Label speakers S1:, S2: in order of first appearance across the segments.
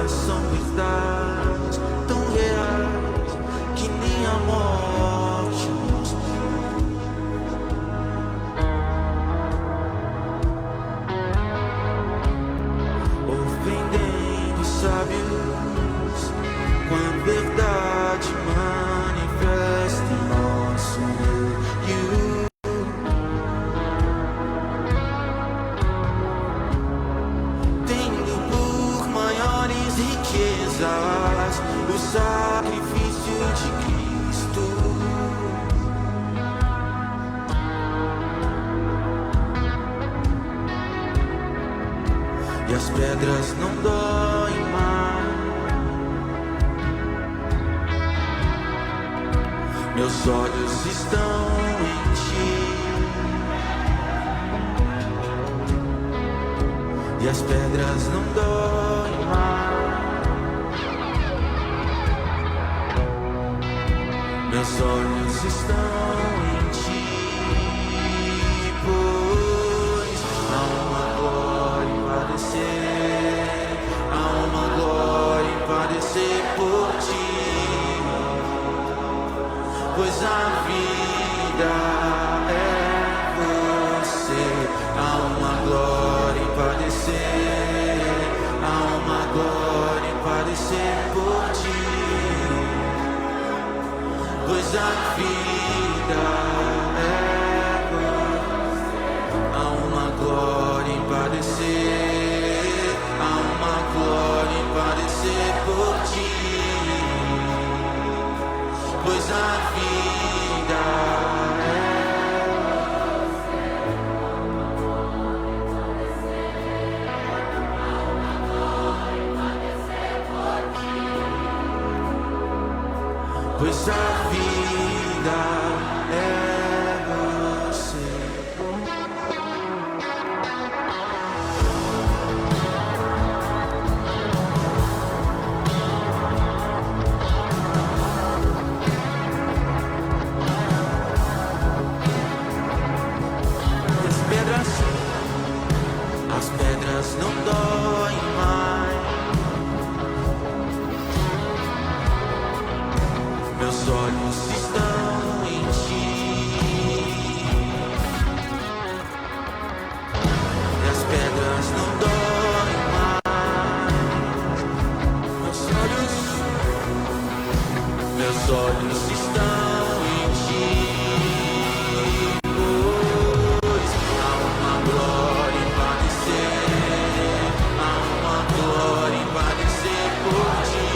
S1: palavras são verdades tão reais que nem a morte nos ofendendo sábios com a verdade manifesta em nosso meio. Tendo por maiores riquezas o sacrifício de Cristo, e as pedras não doem mais. Meus olhos estão em ti, e as pedras não doem mais. Meus olhos estão em ti, pois há uma glória em padecer, há uma glória em padecer por ti, pois a vida é você. Há uma glória em padecer, há uma glória em padecer por ti, pois a vida é você. Há uma glória em padecer, há uma glória em padecer por ti, pois a vida pois a vida é você. As pedras não doem mais. Meus olhos estão em ti, e as pedras não doem mais. Meus olhos estão em ti, pois há uma glória em padecer, há uma glória em padecer por ti,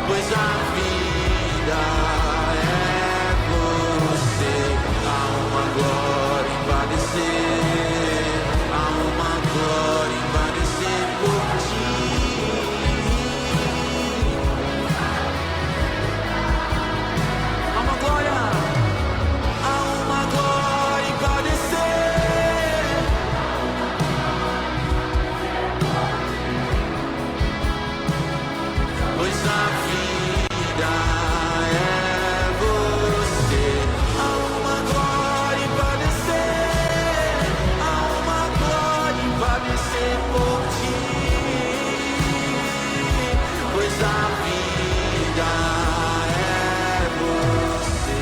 S1: pois a vida é você. Há uma glória em padecer, há uma glória em padecer por ti, há uma glória em padecer, pois a vida é você. Há uma glória em padecer, há uma glória em padecer por ti, pois a vida é você.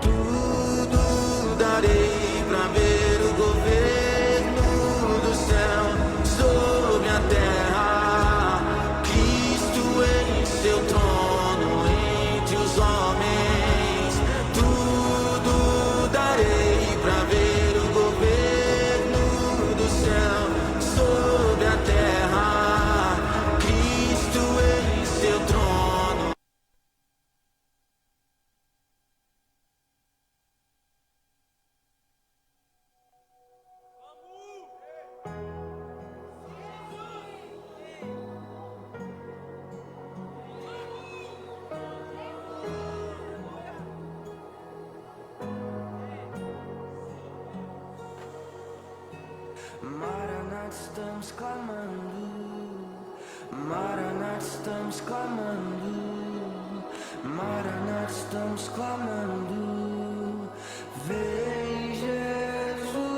S1: Tudo darei pra ver o governo do céu sobre a terra, Cristo em seu trono entre os homens. Tudo darei pra ver o governo do céu sobre a terra, Cristo em seu trono. Maranata, estamos clamando, Maranata, estamos clamando. Maranata, estamos clamando. Vem Jesus.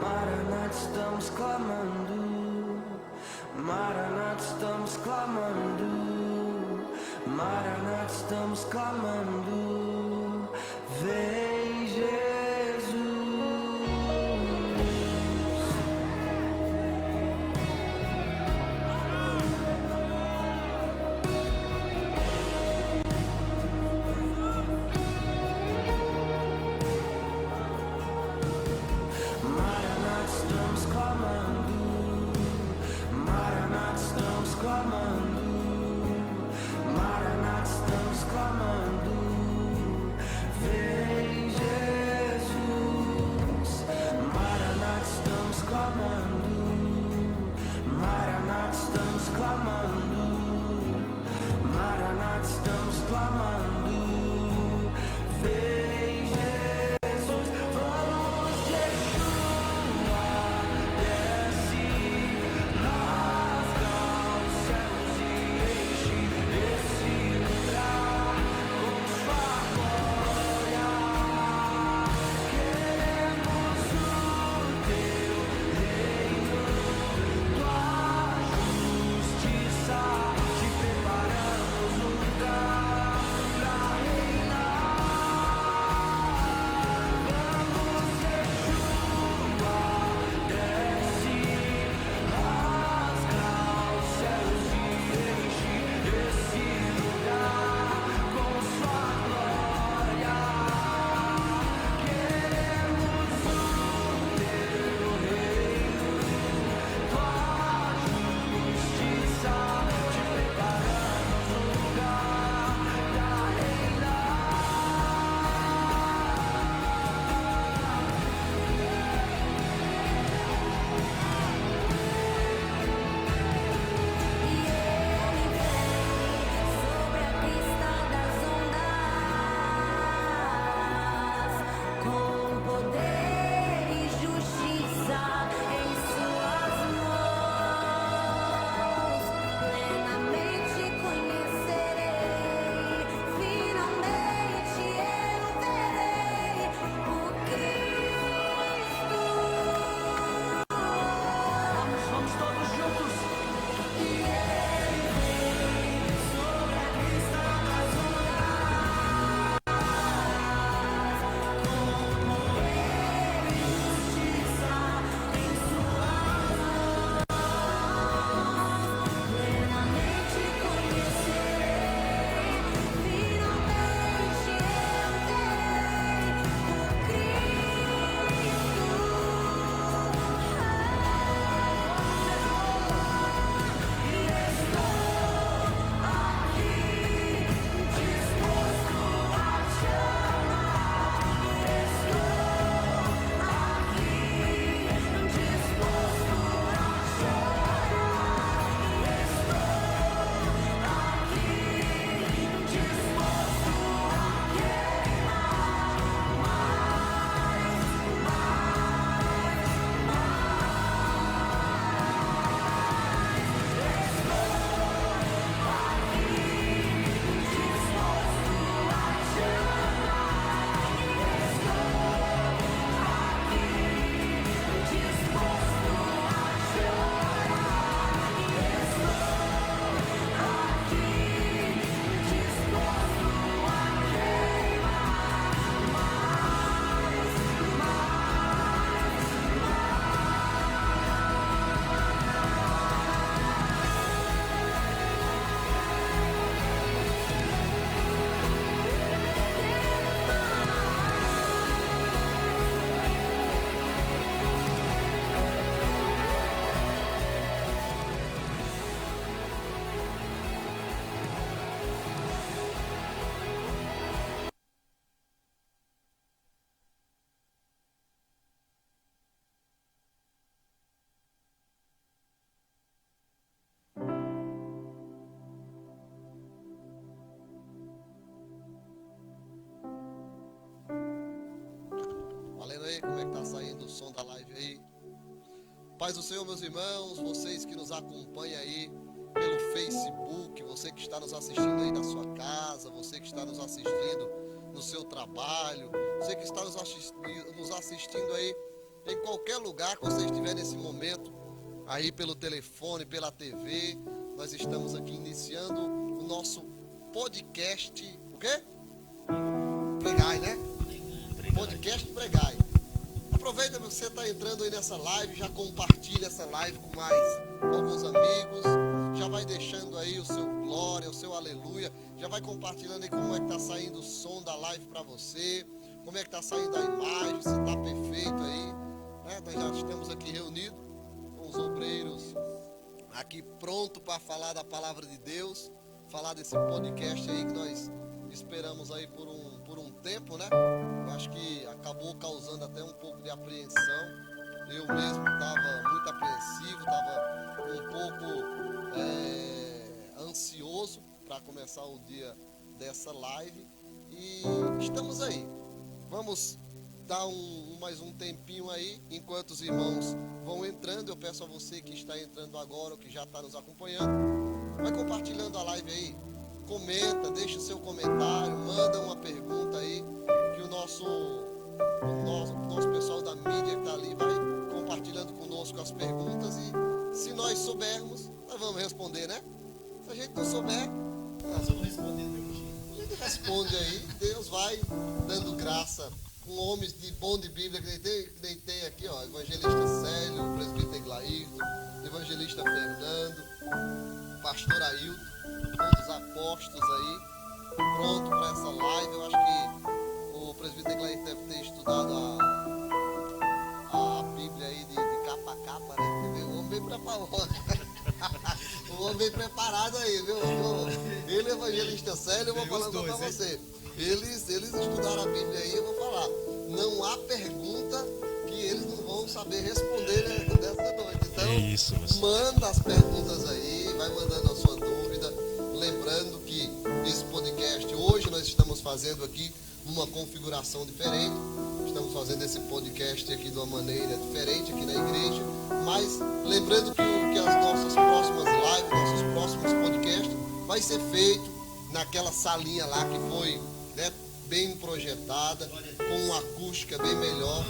S1: Maranata, estamos clamando. Maranata, estamos clamando. Maranata, estamos clamando. Vem Jesus. Maranata, estamos clamando. Maranata, estamos clamando. Maranata, estamos clamando. Vem Jesus. Maranata, estamos clamando. Maranata, estamos clamando. Maranata, estamos clamando. Vem Jesus. Vamos, Yeshua, desce, rasga os céus e enche esse lugar com sua glória. Queremos o teu reino, tua justiça, te preparamos um lugar pra reinar. Vamos, Yeshua, desce, rasga os céus e enche esse lugar com sua glória. Queremos o teu reino, tua justiça, te preparamos um lugar pra reinar.
S2: E ele vem sobre a crista das ondas, com poder e justiça em suas mãos. Plenamente conhecerei, finalmente eu verei o Cristo.
S1: Vamos todos juntos. E ele vem sobre a crista das ondas, com poder e justiça em suas mãos.
S2: Plenamente conhecerei, finalmente eu verei o Cristo.
S1: E estou aqui disposto a te amar. Estou aqui disposto a chorar. Estou aqui disposto a queimar
S3: Valendo aí, como é que tá saindo o som da live aí? Paz do Senhor, meus irmãos, vocês que nos acompanham aí pelo Facebook, você que está nos assistindo aí na sua casa, você que está nos assistindo no seu trabalho, você que está nos assistindo aí em qualquer lugar que você estiver nesse momento, aí pelo telefone, pela TV, nós estamos aqui iniciando o nosso podcast, o quê? Pregai, né? Podcast Pregai. Aproveita que você está entrando aí nessa live, já compartilha essa live com mais alguns amigos, já vai deixando aí o seu glória, o seu aleluia, já vai compartilhando aí como é que está saindo o som da live para você, como é que está saindo a imagem, se está perfeito aí, né? Nós já estamos aqui reunidos com os obreiros aqui pronto para falar da palavra de Deus, falar desse podcast aí que nós esperamos aí por um tempo, né? Eu acho que acabou causando até um pouco de apreensão. Eu mesmo estava muito apreensivo, estava um pouco ansioso para começar o dia dessa live. E estamos aí. Vamos dar mais um tempinho aí, enquanto os irmãos vão entrando. Eu peço a você que está entrando agora, ou que já está nos acompanhando, vai compartilhando a live aí. Comenta, deixa o seu comentário, manda uma pergunta aí, que o nosso pessoal da mídia que está ali vai compartilhando conosco as perguntas e se nós soubermos, nós vamos responder, né? Se a gente não souber, nós vamos responder do mesmo jeito. A gente responde aí, Deus vai dando graça com homens de bom de Bíblia, que nem tem aqui, ó, evangelista Célio, presbítero Glairton, evangelista Fernando, pastor Ailton, todos os apóstolos aí, pronto para essa live. Eu acho que o presbítero Glairton deve ter estudado a Bíblia aí de capa a capa, né? O homem bem preparado. O homem bem preparado aí, viu? Ele, evangelista Célio, eu vou falar para você. Eles estudaram a Bíblia aí, eu vou falar. Não há pergunta que eles não vão saber responder, né, dessa noite. Então, manda as perguntas aí, vai mandando a sua dúvida. Lembrando que esse podcast, hoje nós estamos fazendo aqui uma configuração diferente. Estamos fazendo esse podcast aqui de uma maneira diferente aqui na igreja. Mas lembrando que as nossas próximas lives, nossos próximos podcasts, vai ser feito naquela salinha lá que foi, né, bem projetada, com uma acústica bem melhor.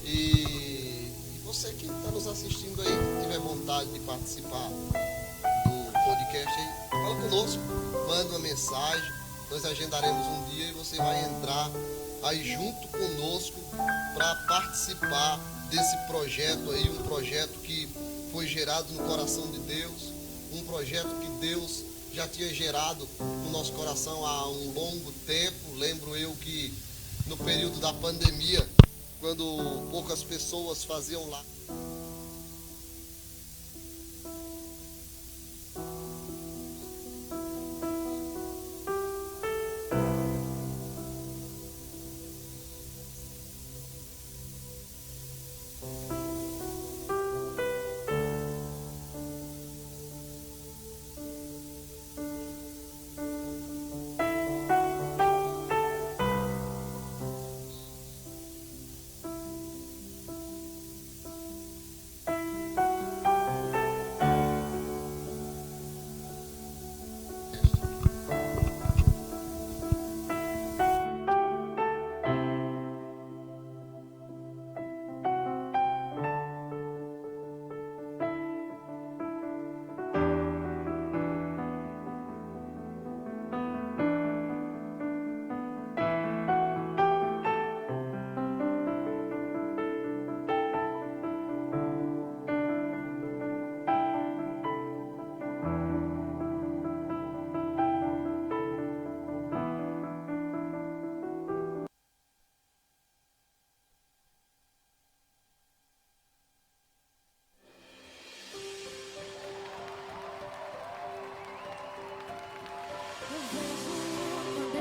S3: E você que está nos assistindo aí, tiver vontade de participar do podcast aí, fala conosco, manda uma mensagem, nós agendaremos um dia e você vai entrar aí junto conosco para participar desse projeto aí, um projeto que foi gerado no coração de Deus, um projeto que Deus já tinha gerado no nosso coração há um longo tempo. Lembro eu que no período da pandemia, quando poucas pessoas faziam lá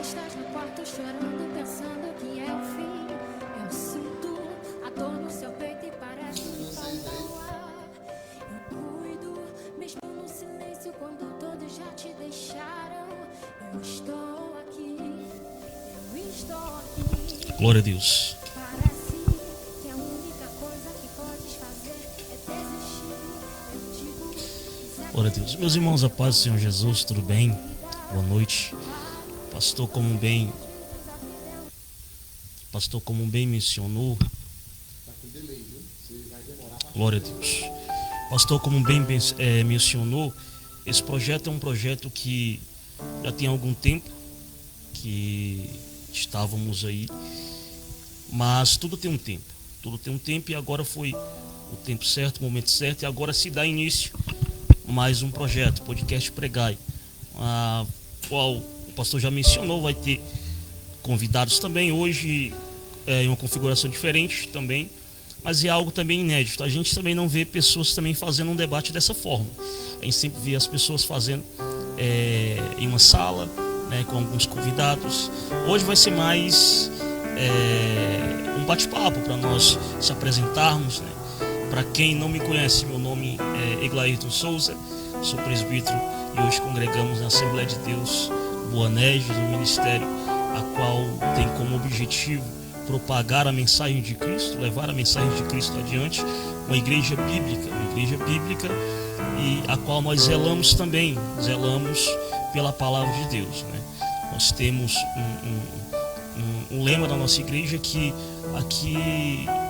S2: Estás no quarto chorando, pensando que é o fim. Eu sinto a dor no seu peito e parece que falta o ar. Eu cuido, mesmo no silêncio, quando todos já te deixaram. Eu estou aqui, eu estou aqui.
S4: Glória a Deus.
S2: Parece que a única coisa que podes fazer é desistir.
S4: Glória a Deus. Meus irmãos, a paz do Senhor Jesus, tudo bem? Boa noite. Pastor, como bem mencionou. Glória a Deus. Pastor, como bem mencionou, esse projeto é um projeto que já tem algum tempo que estávamos aí, mas tudo tem um tempo. Tudo tem um tempo e agora foi o tempo certo, o momento certo, e agora se dá início mais um projeto, Podcast Pregai, qual o pastor já mencionou, vai ter convidados também hoje, em uma configuração diferente também, mas é algo também inédito. A gente também não vê pessoas também fazendo um debate dessa forma. A gente sempre vê as pessoas fazendo em uma sala, né, com alguns convidados. Hoje vai ser mais um bate-papo para nós se apresentarmos, né? Para quem não me conhece, meu nome é Eglairton Souza, sou presbítero e hoje congregamos na Assembleia de Deus Boanerges, um ministério a qual tem como objetivo propagar a mensagem de Cristo, levar a mensagem de Cristo adiante, uma igreja bíblica e a qual nós zelamos pela palavra de Deus, né? Nós temos um lema da nossa igreja que aqui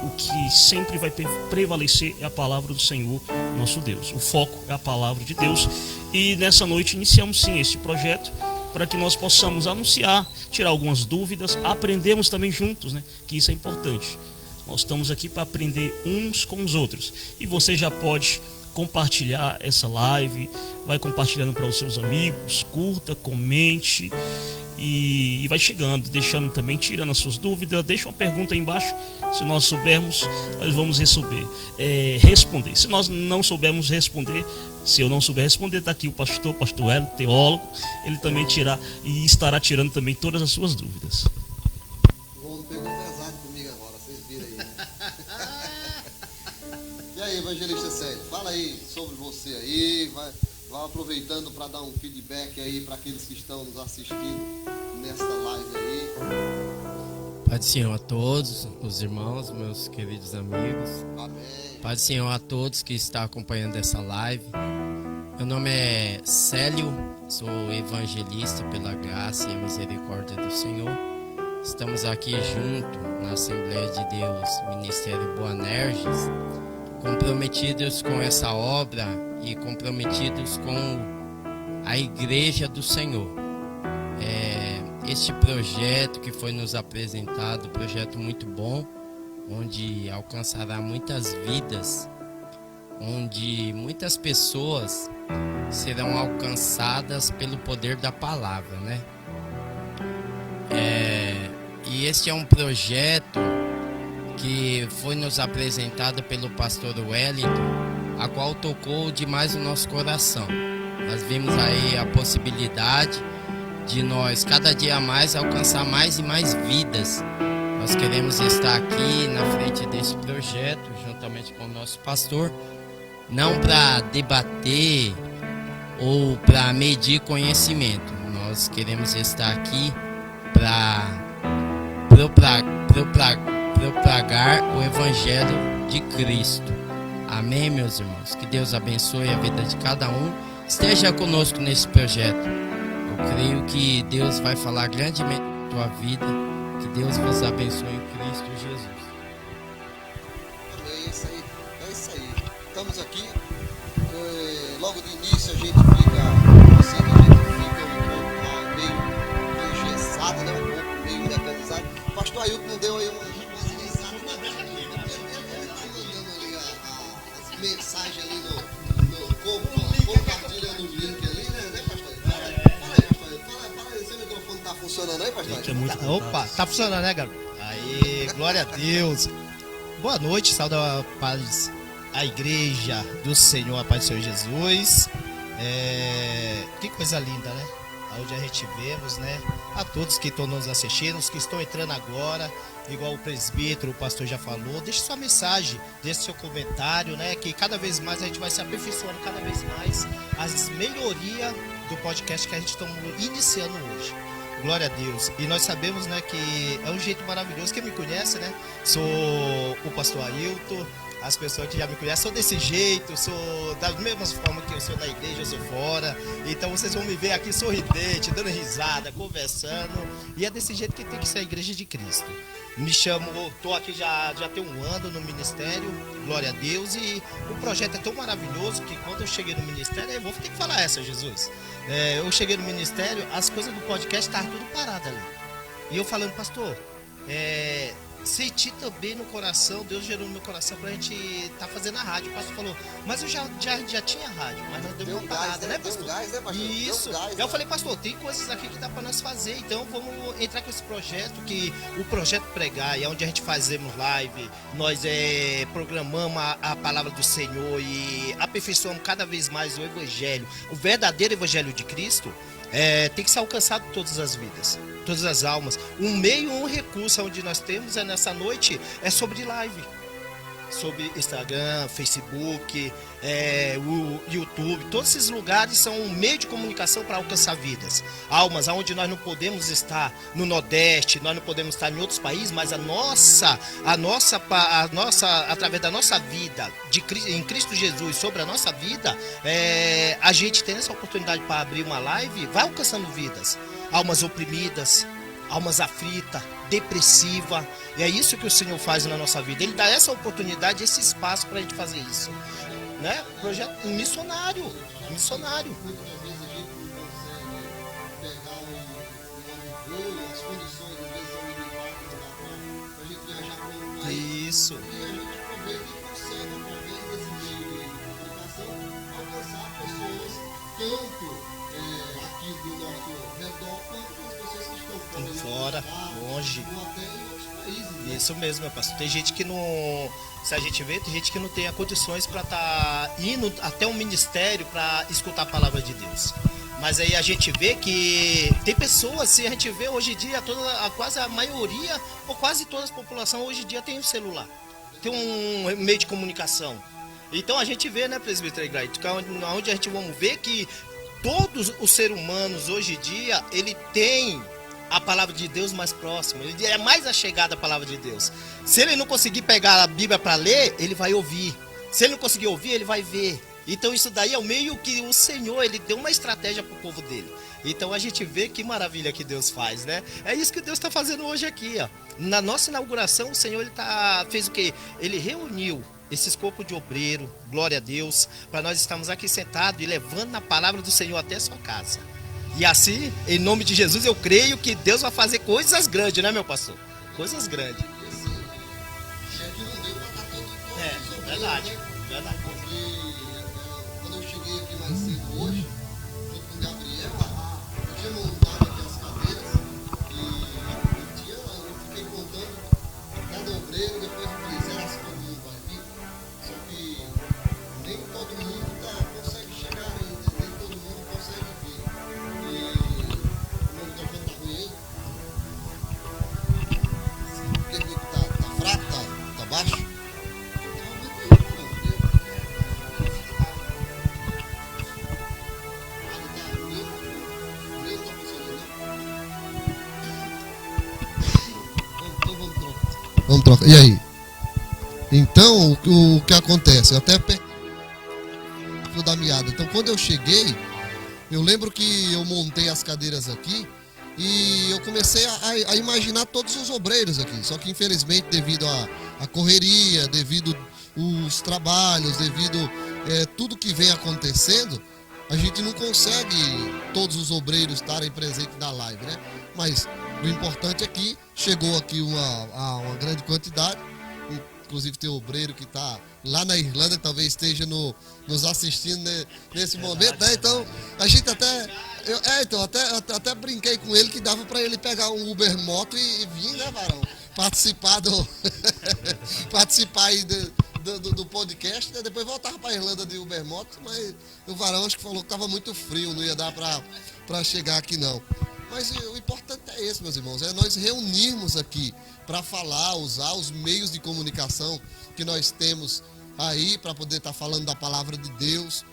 S4: o que sempre vai prevalecer é a palavra do Senhor, nosso Deus. O foco é a palavra de Deus. E nessa noite iniciamos sim esse projeto para que nós possamos anunciar, tirar algumas dúvidas, aprendermos também juntos, né? Que isso é importante. Nós estamos aqui para aprender uns com os outros. E você já pode compartilhar essa live, vai compartilhando para os seus amigos, curta, comente e vai chegando, deixando também, tirando as suas dúvidas, deixa uma pergunta aí embaixo, se nós soubermos, nós vamos responder. Se nós não soubermos responder, se eu não souber responder, está aqui o pastor Hélio, teólogo, ele também estará tirando também todas as suas dúvidas.
S3: O homem pegou pesado comigo agora, vocês viram aí, né? E aí, evangelista Célio, fala aí sobre você aí, vai aproveitando para dar um feedback aí para aqueles que estão nos assistindo nesta live aí.
S5: Pai do Senhor a todos os irmãos, meus queridos amigos.
S3: Amém.
S5: Pai do Senhor a todos que estão acompanhando essa live. Meu nome é Célio, sou evangelista pela graça e a misericórdia do Senhor. Estamos aqui junto na Assembleia de Deus, Ministério Boanerges, comprometidos com essa obra e comprometidos com a Igreja do Senhor. Este projeto que foi nos apresentado, projeto muito bom, onde alcançará muitas vidas, onde muitas pessoas serão alcançadas pelo poder da palavra, né? E este é um projeto que foi nos apresentado pelo pastor Wellington, a qual tocou demais o nosso coração. Nós vimos aí a possibilidade de nós cada dia mais alcançar mais e mais vidas. Nós queremos estar aqui na frente desse projeto, juntamente com o nosso pastor, não para debater ou para medir conhecimento. Nós queremos estar aqui para propagar o Evangelho de Cristo. Amém, meus irmãos? Que Deus abençoe a vida de cada um. Esteja conosco nesse projeto. Eu creio que Deus vai falar grandemente na tua vida. Que Deus vos abençoe em Cristo Jesus.
S3: Amém, é isso aí. Estamos aqui. Logo de início a gente fica meio engessado, né? Um pouco meio mecanizado. O pastor Ailton não deu aí umas risadas na beira aqui. Ele mandando ali as mensagens ali compartilhando o link ali, né, pastor? Fala aí, pastor. Fala aí, seu microfone tá funcionando aí, pastor?
S6: Opa, tá funcionando, né, garoto? Aí, glória a Deus. Boa noite, saúde a paz, a igreja do Senhor, a paz do Senhor Jesus. Que coisa linda, né? Onde a gente vemos, né? A todos que estão nos assistindo, os que estão entrando agora, igual o presbítero, o pastor já falou, deixe sua mensagem, deixe seu comentário, né? Que cada vez mais a gente vai se aperfeiçoando cada vez mais as melhorias do podcast que a gente está iniciando hoje. Glória a Deus. E nós sabemos, né, que é um jeito maravilhoso. Quem me conhece, né? Sou o pastor Ailton, As pessoas que já me conhecem, sou desse jeito, sou das mesmas formas que eu sou na igreja, eu sou fora. Então vocês vão me ver aqui sorridente, dando risada, conversando. E é desse jeito que tem que ser a igreja de Cristo. Me chamo, estou aqui já tem um ano no ministério, glória a Deus, e o projeto é tão maravilhoso que quando eu cheguei no ministério, eu vou ter que falar essa, Jesus. Eu cheguei no ministério, as coisas do podcast estavam tudo parado ali. E eu falando, pastor, senti também no coração, Deus gerou no meu coração pra gente estar fazendo a rádio. O pastor falou, mas eu já tinha rádio, mas nós demos uma parada, né, pastor?
S3: Deu um gás, né, pastor?
S6: Isso.
S3: Deu um gás,
S6: Eu
S3: né?
S6: falei, pastor, tem coisas aqui que dá pra nós fazer, então vamos entrar com esse projeto, que o projeto Pregar, é onde a gente fazemos live, nós programamos a palavra do Senhor e aperfeiçoamos cada vez mais o evangelho, o verdadeiro evangelho de Cristo. Tem que ser alcançado todas as vidas, todas as almas. Um meio, um recurso onde nós temos nessa noite é sobre live, sobre Instagram, Facebook, o YouTube. Todos esses lugares são um meio de comunicação para alcançar vidas, almas, onde nós não podemos estar no Nordeste, nós não podemos estar em outros países, mas através da nossa vida em Cristo Jesus, sobre a nossa vida, a gente tem essa oportunidade para abrir uma live, vai alcançando vidas, almas oprimidas, almas aflitas, depressiva. E é isso que o Senhor faz na nossa vida. Ele dá essa oportunidade, esse espaço para a gente fazer isso, né? Projeto missionário.
S3: Muitas vezes a gente não consegue pegar um voo, as condições às vezes são limitadas para a gente viajar para um país.
S6: Isso.
S3: E a gente aproveita e consegue, através desse meio de comunicação, alcançar pessoas tanto aqui do nosso redor quanto as pessoas que estão
S6: Fora, longe.
S3: ou até em outros países. Né?
S6: Isso mesmo, meu pastor. Tem gente que não. Se a gente vê, tem gente que não tem condições para estar indo até um ministério para escutar a palavra de Deus. Mas aí a gente vê que tem pessoas, se a gente vê hoje em dia, quase a maioria, ou quase toda a população hoje em dia tem um celular, tem um meio de comunicação. Então a gente vê, né, presbítero Iglesias, onde a gente vamos ver que todos os seres humanos hoje em dia, ele tem a palavra de Deus mais próxima, ele é mais achegado à palavra de Deus. Se ele não conseguir pegar a Bíblia para ler, ele vai ouvir. Se ele não conseguir ouvir, ele vai ver. Então isso daí é o meio que o Senhor, ele deu uma estratégia para o povo dele. Então a gente vê que maravilha que Deus faz, né? É isso que Deus está fazendo hoje aqui, ó. Na nossa inauguração, o Senhor fez o quê? Ele reuniu esses corpos de obreiro, glória a Deus, para nós estarmos aqui sentados e levando a palavra do Senhor até a sua casa. E assim, em nome de Jesus, eu creio que Deus vai fazer coisas grandes, né, meu pastor? Coisas grandes. Verdade.
S3: Porque quando eu cheguei aqui mais cedo hoje, junto com o Gabriel, eu tinha montado aqui as cadeiras e eu fiquei contando cada obreiro, depois eu falei, será que todo mundo vai vir? Só que nem todo mundo consegue chegar ainda, nem todo mundo consegue vir. E o meu microfone tá ruim aí? Por que tá fraco? Tá baixo? Vamos trocar. E aí? Então, o que acontece? Eu até perdi o fio da meada. Então, quando eu cheguei, eu lembro que eu montei as cadeiras aqui e eu comecei a imaginar todos os obreiros aqui. Só que, infelizmente, devido à correria, devido os trabalhos, devido tudo que vem acontecendo, a gente não consegue todos os obreiros estarem presentes na live, né? Mas o importante é que chegou aqui uma grande quantidade. Inclusive tem um obreiro que está lá na Irlanda, que talvez esteja nos assistindo nesse momento, né? Então a gente até brinquei com ele que dava para ele pegar um Uber Moto e vir, né, varão? Participar aí do podcast, né? Depois voltava para a Irlanda de Uber Moto, mas o varão acho que falou que estava muito frio, não ia dar para chegar aqui não. Mas o importante é esse, meus irmãos, é nós reunirmos aqui para falar, usar os meios de comunicação que nós temos aí para poder estar falando da palavra de Deus.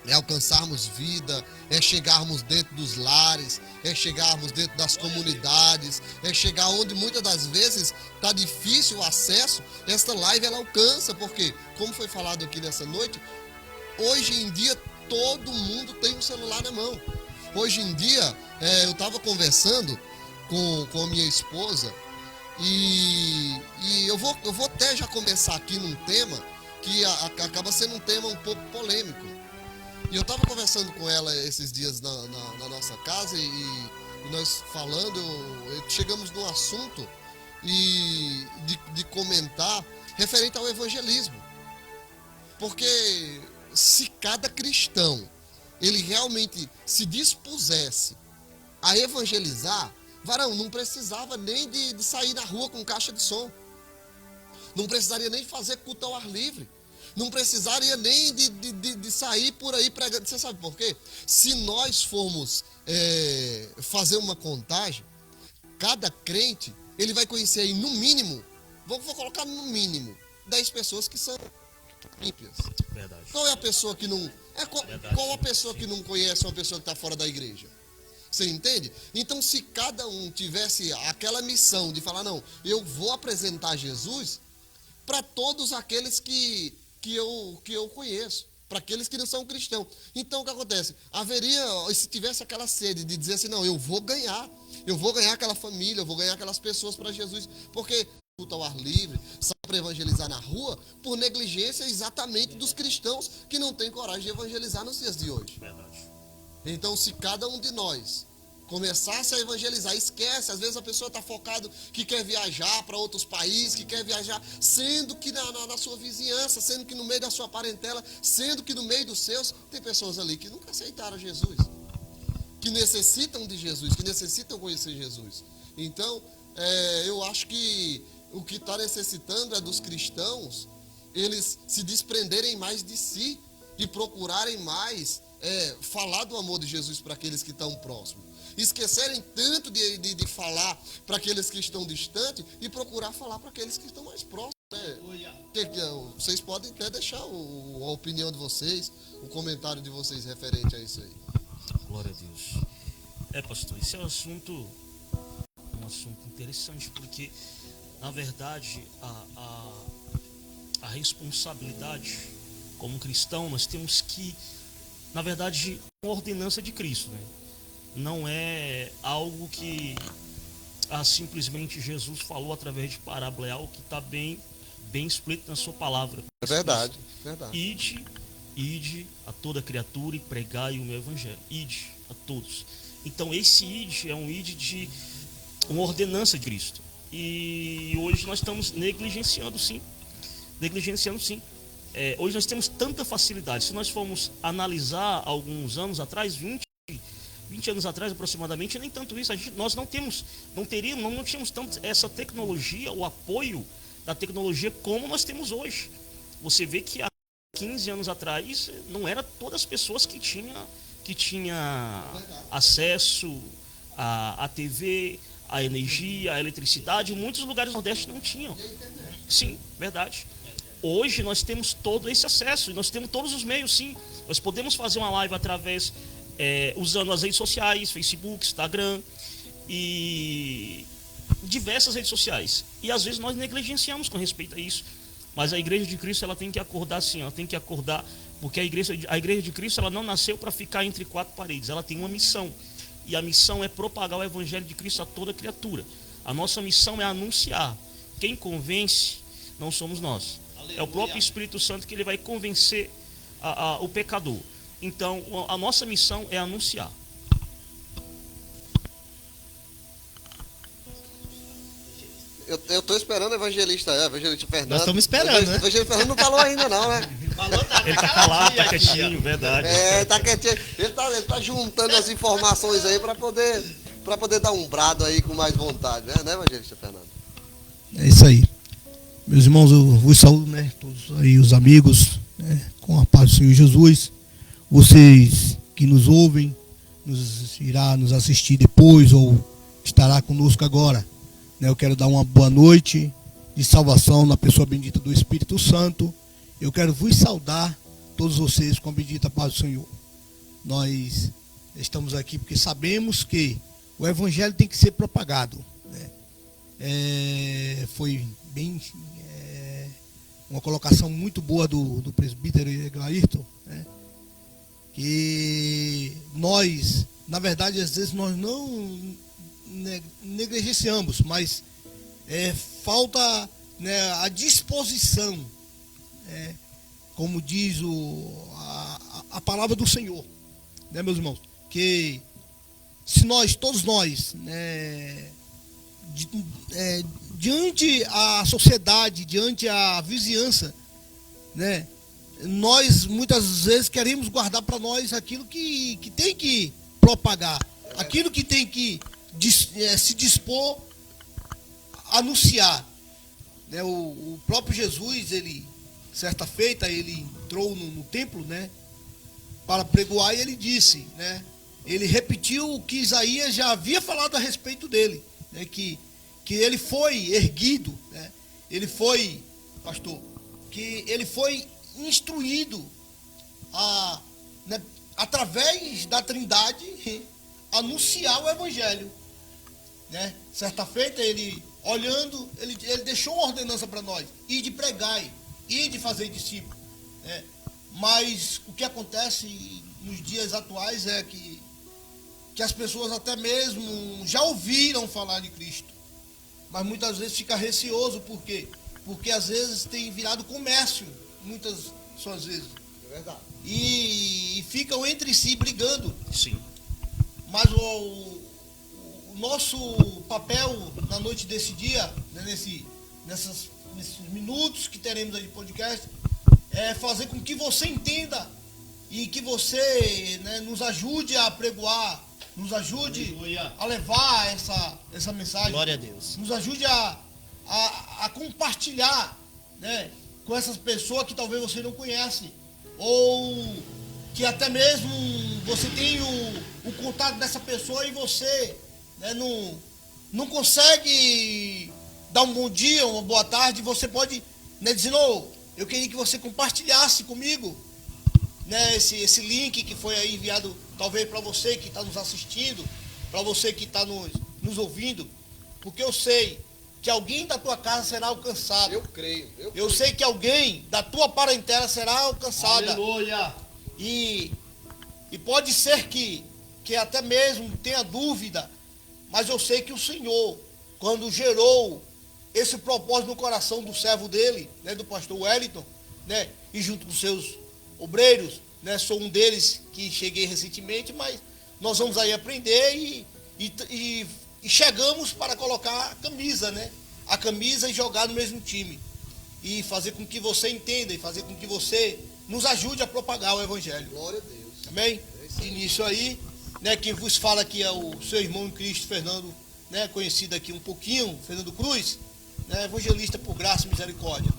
S3: é alcançarmos vida, é chegarmos dentro dos lares, é chegarmos dentro das comunidades, é chegar onde muitas das vezes está difícil o acesso. Esta live ela alcança, porque, como foi falado aqui nessa noite, hoje em dia todo mundo tem um celular na mão. Hoje em dia, eu estava conversando com a minha esposa e eu vou até já começar aqui num tema que acaba sendo um tema um pouco polêmico. E eu estava conversando com ela esses dias na nossa casa e nós falando, chegamos num assunto de comentar referente ao evangelismo. Porque se cada cristão ele realmente se dispusesse a evangelizar, varão, não precisava nem de sair na rua com caixa de som. Não precisaria nem fazer culto ao ar livre. Não precisaria nem de sair por aí pregando. Você sabe por quê? Se nós formos fazer uma contagem, cada crente, ele vai conhecer aí no mínimo, vou colocar no mínimo, 10 pessoas que são ímpias.
S4: Verdade.
S3: Qual é a pessoa que não... Qual a pessoa que não conhece uma pessoa que está fora da igreja? Você entende? Então, se cada um tivesse aquela missão de falar, não, eu vou apresentar Jesus para todos aqueles que eu conheço, para aqueles que não são cristãos. Então, o que acontece? Haveria, se tivesse aquela sede de dizer assim, não, eu vou ganhar aquela família, eu vou ganhar aquelas pessoas para Jesus, porque culto ao ar livre, só para evangelizar na rua, por negligência exatamente dos cristãos que não têm coragem de evangelizar nos dias de hoje.
S4: Verdade.
S3: Então, se cada um de nós começasse a evangelizar, esquece, às vezes a pessoa está focado que quer viajar para outros países, que quer viajar, sendo que na sua vizinhança, sendo que no meio da sua parentela, sendo que no meio dos seus, tem pessoas ali que nunca aceitaram Jesus, que necessitam de Jesus, que necessitam conhecer Jesus. Então, eu acho que o que está necessitando é dos cristãos, eles se desprenderem mais de si e procurarem mais falar do amor de Jesus para aqueles que estão próximos. Esquecerem tanto de falar para aqueles que estão distantes e procurar falar para aqueles que estão mais próximos. Vocês podem até deixar a opinião de vocês, o comentário de vocês referente a isso aí.
S4: Glória a Deus. Pastor, esse é um assunto interessante, porque, na verdade, a responsabilidade como cristão, nós temos que, na verdade, uma ordenança de Cristo, né? Não é algo que simplesmente Jesus falou através de parábola, é algo que está bem explícito na sua palavra.
S3: É verdade.
S4: Ide a toda criatura e pregai o meu evangelho. Ide a todos. Então esse ide é um ide de uma ordenança de Cristo. E hoje nós estamos negligenciando sim. Hoje nós temos tanta facilidade. Se nós formos analisar alguns anos atrás, 20 anos atrás aproximadamente, nem tanto isso, nós não tínhamos tanto essa tecnologia, o apoio da tecnologia como nós temos hoje. Você vê que há 15 anos atrás não era todas as pessoas que tinha acesso à TV, à energia, à eletricidade. Em muitos lugares do Nordeste não tinham. Sim, verdade. Hoje nós temos todo esse acesso e nós temos todos os meios, sim. Nós podemos fazer uma live através usando as redes sociais, Facebook, Instagram e diversas redes sociais. E às vezes nós negligenciamos com respeito a isso. Mas a Igreja de Cristo, ela tem que acordar sim, ela tem que acordar, porque a Igreja de Cristo, ela não nasceu para ficar entre quatro paredes, ela tem uma missão. E a missão é propagar o Evangelho de Cristo a toda criatura. A nossa missão é anunciar. Quem convence não somos nós. Aleluia. É o próprio Espírito Santo que ele vai convencer o pecador. Então, a nossa missão é anunciar.
S3: Eu estou esperando o evangelista Fernando.
S6: Nós estamos esperando, né?
S3: O evangelista Fernando não falou ainda não, né?
S4: Ele tá calado, tá quietinho, verdade.
S3: Tá quietinho. Ele tá juntando as informações aí para poder dar um brado aí com mais vontade, né, evangelista Fernando?
S7: É isso aí. Meus irmãos, eu vos saúdo, né? Todos aí os amigos, né? Com a paz do Senhor Jesus. Vocês que nos ouvem, irá nos assistir depois ou estará conosco agora. Eu quero dar uma boa noite de salvação na pessoa bendita do Espírito Santo. Eu quero vos saudar todos vocês com a bendita paz do Senhor. Nós estamos aqui porque sabemos que o Evangelho tem que ser propagado, né? Foi bem uma colocação muito boa do presbítero Eglairton, né? Que nós, na verdade, às vezes nós não negligenciamos, mas falta, né, a disposição, como diz a palavra do Senhor, né, meus irmãos, que se todos nós, né, diante a sociedade, diante a vizinhança, né, nós muitas vezes queremos guardar para nós aquilo que tem que propagar, aquilo que tem que se dispor a anunciar, né? O próprio Jesus, ele, certa feita, ele entrou no templo, né, para pregoar, e ele disse, né, ele repetiu o que Isaías já havia falado a respeito dele, né, que ele foi erguido, né, ele foi, pastor, que ele foi instruído né, através da Trindade, anunciar o Evangelho, né? Certa feita, ele olhando, ele deixou uma ordenança para nós: ir de pregar, ir de fazer discípulos, né? Mas o que acontece nos dias atuais é que as pessoas até mesmo já ouviram falar de Cristo, mas muitas vezes fica receoso. Por quê? Porque às vezes tem virado comércio, muitas suas vezes.
S3: É verdade.
S7: E ficam entre si brigando.
S4: Sim.
S7: Mas o nosso papel na noite desse dia, né, nesses minutos que teremos aí de podcast, é fazer com que você entenda e que você, né, nos ajude a pregoar, nos ajude
S6: Aleluia.
S7: a levar essa mensagem.
S6: Glória a Deus.
S7: Nos ajude a compartilhar, né, com essas pessoas que talvez você não conhece, ou que até mesmo você tem o contato dessa pessoa e você, né, não consegue dar um bom dia, uma boa tarde. Você pode, né, dizer: "Não, eu queria que você compartilhasse comigo, né, esse link que foi aí enviado, talvez para você que está nos assistindo, para você que está nos ouvindo, porque eu sei que alguém da tua casa será alcançado.
S3: Eu creio.
S7: Eu sei que alguém da tua parentela será alcançada.
S6: Aleluia.
S7: E pode ser que até mesmo tenha dúvida, mas eu sei que o Senhor, quando gerou esse propósito no coração do servo dele, né, do pastor Wellington, né, e junto com seus obreiros, né, sou um deles que cheguei recentemente, mas nós vamos aí aprender e chegamos para colocar a camisa, né, a camisa, e jogar no mesmo time, e fazer com que você entenda, e fazer com que você nos ajude a propagar o Evangelho.
S3: Glória a Deus.
S7: Amém? De início aí, né, quem vos fala aqui é o seu irmão em Cristo, Fernando, né, conhecido aqui um pouquinho, Fernando Cruz, né, evangelista por graça e misericórdia.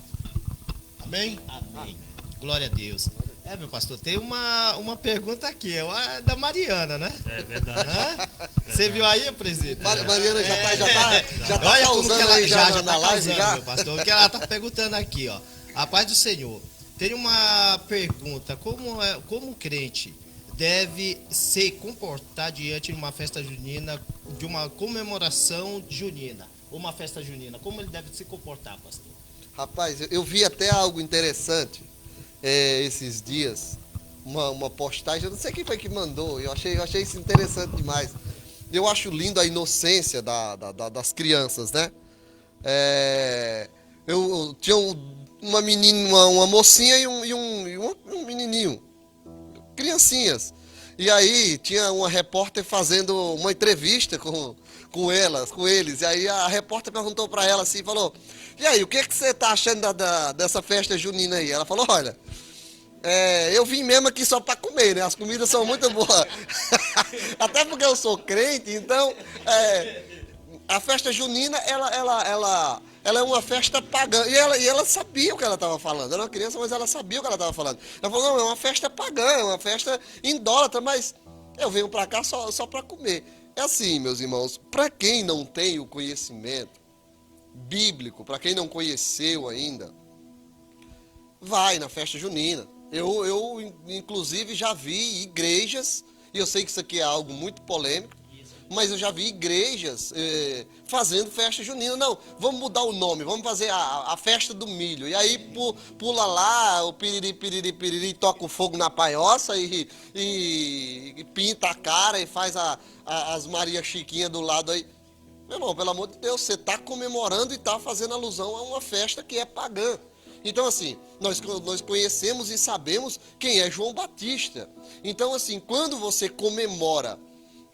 S7: Amém?
S6: Amém. Glória a Deus. Meu pastor, tem uma pergunta aqui, é da Mariana, né?
S4: É verdade.
S6: Você viu aí, presidente?
S3: Mariana já tá
S6: Olha como que
S3: causando
S6: ela
S3: aí
S6: já
S3: na
S6: tá
S3: live
S6: causando,
S3: já.
S6: meu pastor. O que ela tá perguntando aqui, ó. A paz do Senhor. Tem uma pergunta: como crente deve se comportar diante de uma festa junina, de uma comemoração junina, uma festa junina? Como ele deve se comportar, pastor?
S3: Rapaz, eu vi até algo interessante esses dias, uma postagem, eu não sei quem foi que mandou, eu achei isso interessante demais. Eu acho lindo a inocência das crianças, né? Eu tinha uma menina, uma mocinha e um menininho, criancinhas. E aí tinha uma repórter fazendo uma entrevista com eles. E aí a repórter perguntou para ela assim, falou: "E aí, o que você tá achando dessa festa junina aí?" Ela falou: "Olha, eu vim mesmo aqui só para comer, né? As comidas são muito boas." Até porque eu sou crente, então a festa junina, ela é uma festa pagã. E ela sabia o que ela estava falando. Ela era uma criança, mas ela sabia o que ela estava falando. Ela falou: "Não, é uma festa pagã, é uma festa idólatra, mas eu venho para cá só para comer." É assim, meus irmãos, para quem não tem o conhecimento bíblico, para quem não conheceu ainda, vai na festa junina, Inclusive, já vi igrejas, e eu sei que isso aqui é algo muito polêmico, mas eu já vi igrejas fazendo festa junina. Não, vamos mudar o nome, vamos fazer a festa do milho. E aí pula lá, o piriri, piriri, piriri, toca o fogo na paioça e pinta a cara e faz as Maria Chiquinha do lado aí. Meu irmão, pelo amor de Deus, você está comemorando e está fazendo alusão a uma festa que é pagã. Então, assim, nós conhecemos e sabemos quem é João Batista. Então, assim, quando você comemora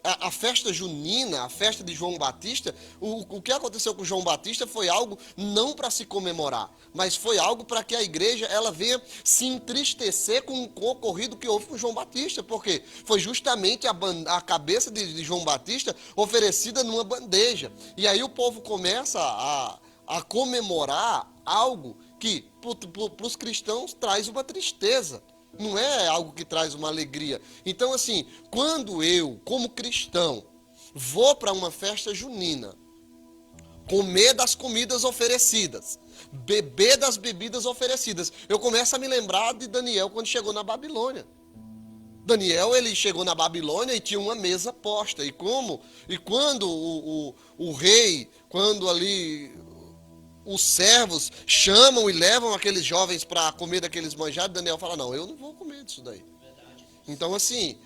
S3: a festa junina, a festa de João Batista, o que aconteceu com João Batista foi algo não para se comemorar, mas foi algo para que a igreja ela venha se entristecer com o ocorrido que houve com João Batista, porque foi justamente a cabeça de João Batista oferecida numa bandeja. E aí o povo começa a comemorar algo que para os cristãos traz uma tristeza. Não é algo que traz uma alegria. Então, assim, quando eu, como cristão, vou para uma festa junina, comer das comidas oferecidas, beber das bebidas oferecidas, eu começo a me lembrar de Daniel quando chegou na Babilônia. Daniel, ele chegou na Babilônia e tinha uma mesa posta. E quando o rei, quando ali os servos chamam e levam aqueles jovens para comer daqueles manjares, Daniel fala, não, eu não vou comer disso daí. Então, assim,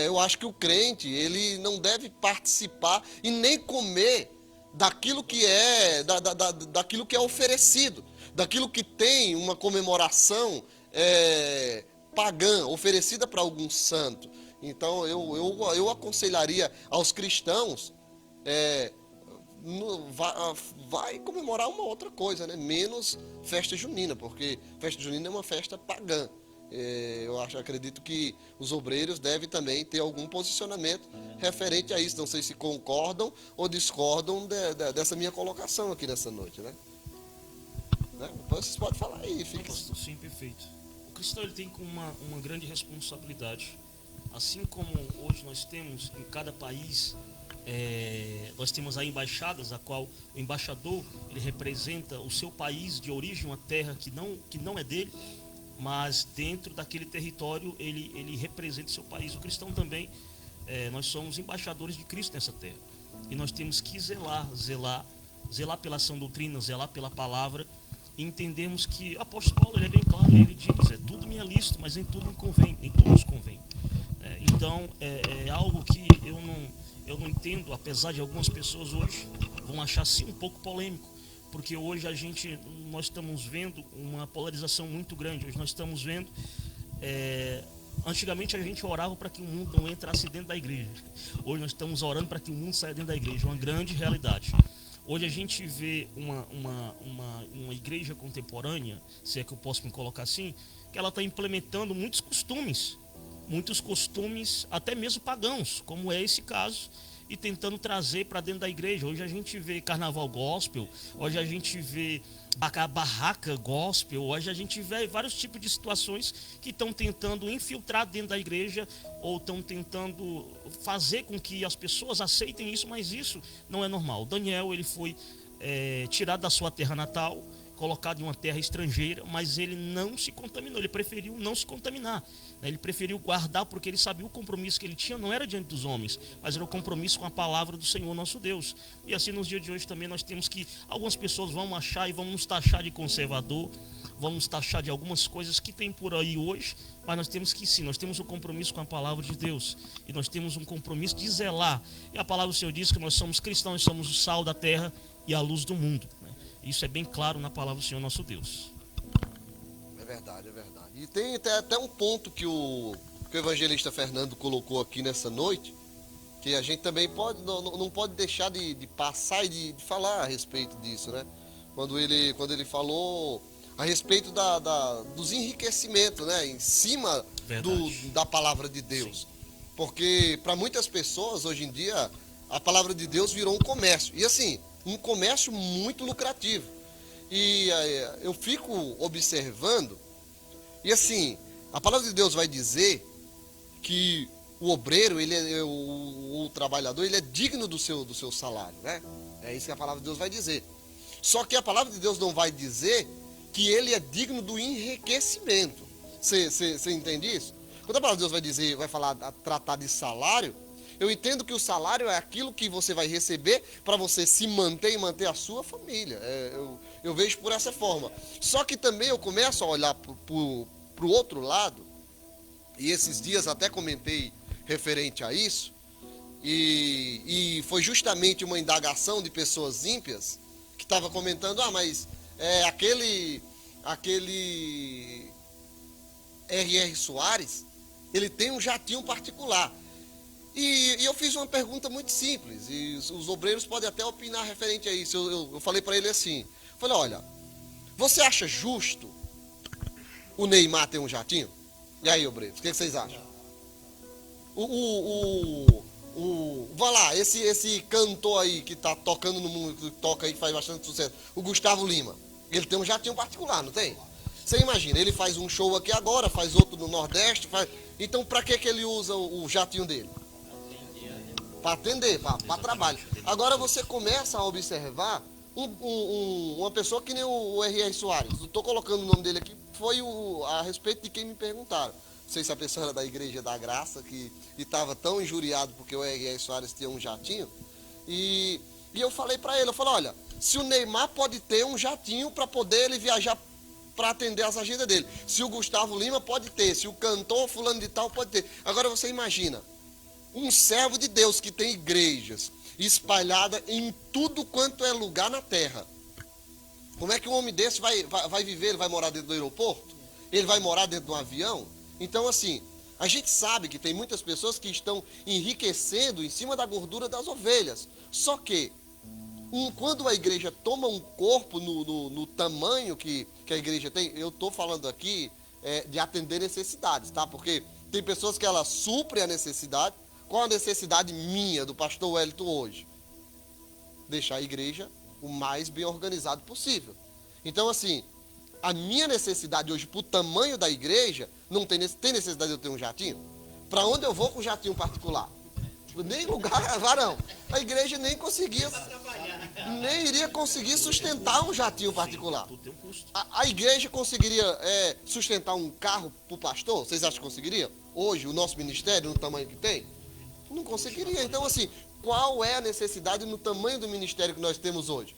S3: eu acho que o crente, ele não deve participar e nem comer daquilo que daquilo que é oferecido, daquilo que tem uma comemoração pagã, oferecida para algum santo. Então, eu aconselharia aos cristãos, vai comemorar uma outra coisa, né? Menos festa junina, porque festa junina é uma festa pagã. Acredito que os obreiros devem também ter algum posicionamento referente a isso. Não sei se concordam ou discordam dessa minha colocação aqui nessa noite, né? Depois vocês podem falar aí, fica.
S4: Sim, perfeito. O cristão ele tem uma grande responsabilidade. Assim como hoje nós temos em cada país, nós temos as embaixadas, a qual o embaixador ele representa o seu país de origem, uma terra que não é dele, mas dentro daquele território ele representa o seu país. O cristão também, nós somos embaixadores de Cristo nessa terra, e nós temos que zelar pela sã doutrina, zelar pela palavra, e entendemos que o apóstolo Paulo ele é bem claro, ele diz, tudo me é lícito, mas nem tudo me convém, nem todos convém. Então é algo que eu não entendo, apesar de algumas pessoas hoje vão achar assim um pouco polêmico, porque hoje nós estamos vendo uma polarização muito grande. Hoje nós estamos vendo, antigamente a gente orava para que o mundo não entrasse dentro da igreja. Hoje nós estamos orando para que o mundo saia dentro da igreja, uma grande realidade. Hoje a gente vê uma igreja contemporânea, se é que eu posso me colocar assim, que ela está implementando muitos costumes, até mesmo pagãos, como é esse caso, e tentando trazer para dentro da igreja. Hoje a gente vê carnaval gospel, hoje a gente vê a barraca gospel, hoje a gente vê vários tipos de situações que estão tentando infiltrar dentro da igreja, ou estão tentando fazer com que as pessoas aceitem isso, mas isso não é normal. Daniel, ele foi tirado da sua terra natal, colocado em uma terra estrangeira, mas ele não se contaminou, ele preferiu não se contaminar, né? Ele preferiu guardar, porque ele sabia o compromisso que ele tinha, não era diante dos homens, mas era o compromisso com a palavra do Senhor nosso Deus. E assim nos dias de hoje também nós temos que, algumas pessoas vão achar e vão nos taxar de conservador, vão nos taxar de algumas coisas que tem por aí hoje, mas nós temos que sim, nós temos um compromisso com a palavra de Deus, e nós temos um compromisso de zelar, e a palavra do Senhor diz que nós somos cristãos, nós somos o sal da terra e a luz do mundo, né? Isso é bem claro na palavra do Senhor nosso Deus.
S3: É verdade, é verdade. E tem até um ponto que o evangelista Fernando colocou aqui nessa noite, que a gente também não pode deixar de passar e de falar a respeito disso, né? Quando ele falou a respeito dos enriquecimentos, né? Em cima da palavra de Deus. Sim. Porque para muitas pessoas hoje em dia a palavra de Deus virou um comércio. E assim, um comércio muito lucrativo. E eu fico observando, e assim, a palavra de Deus vai dizer que o obreiro, o trabalhador, ele é digno do seu salário, né? É isso que a palavra de Deus vai dizer. Só que a palavra de Deus não vai dizer que ele é digno do enriquecimento. Você entende isso? Quando a palavra de Deus vai dizer, vai falar, tratar de salário, eu entendo que o salário é aquilo que você vai receber para você se manter e manter a sua família. Eu vejo por essa forma. Só que também eu começo a olhar para o outro lado, e esses dias até comentei referente a isso, e foi justamente uma indagação de pessoas ímpias que estava comentando, mas aquele R.R. Soares, ele tem um jatinho particular. E eu fiz uma pergunta muito simples, e os obreiros podem até opinar referente a isso. Eu falei para ele assim, falei, olha, você acha justo o Neymar ter um jatinho? E aí, obreiros, o que vocês acham? Vai lá, esse cantor aí que tá tocando no mundo, que toca aí, que faz bastante sucesso, o Gustavo Lima, ele tem um jatinho particular, não tem? Você imagina, ele faz um show aqui agora, faz outro no Nordeste, então para que ele usa o jatinho dele? Para atender, para trabalho. Agora você começa a observar uma pessoa que nem o R.R. Soares. Estou colocando o nome dele aqui, foi a respeito de quem me perguntaram. Não sei se a pessoa era da Igreja da Graça, que estava tão injuriado porque o R.R. Soares tinha um jatinho. E eu falei para ele, olha, se o Neymar pode ter um jatinho para poder ele viajar para atender as agendas dele. Se o Gustavo Lima pode ter, se o cantor fulano de tal pode ter. Agora você imagina, um servo de Deus que tem igrejas espalhadas em tudo quanto é lugar na terra. Como é que um homem desse vai viver? Ele vai morar dentro do aeroporto? Ele vai morar dentro de um avião? Então, assim, a gente sabe que tem muitas pessoas que estão enriquecendo em cima da gordura das ovelhas. Só que, quando a igreja toma um corpo no tamanho que a igreja tem, eu estou falando aqui de atender necessidades, tá? Porque tem pessoas que elas suprem a necessidade. Qual a necessidade minha, do pastor Wellington hoje? Deixar a igreja o mais bem organizado possível. Então, assim, a minha necessidade hoje, para o tamanho da igreja, não tem necessidade de eu ter um jatinho? Para onde eu vou com um jatinho particular? Nem lugar, varão. A igreja nem iria conseguir sustentar um jatinho particular. A igreja conseguiria sustentar um carro para o pastor? Vocês acham que conseguiria? Hoje, o nosso ministério, no tamanho que tem? Não conseguiria. Então, assim, qual é a necessidade no tamanho do ministério que nós temos hoje?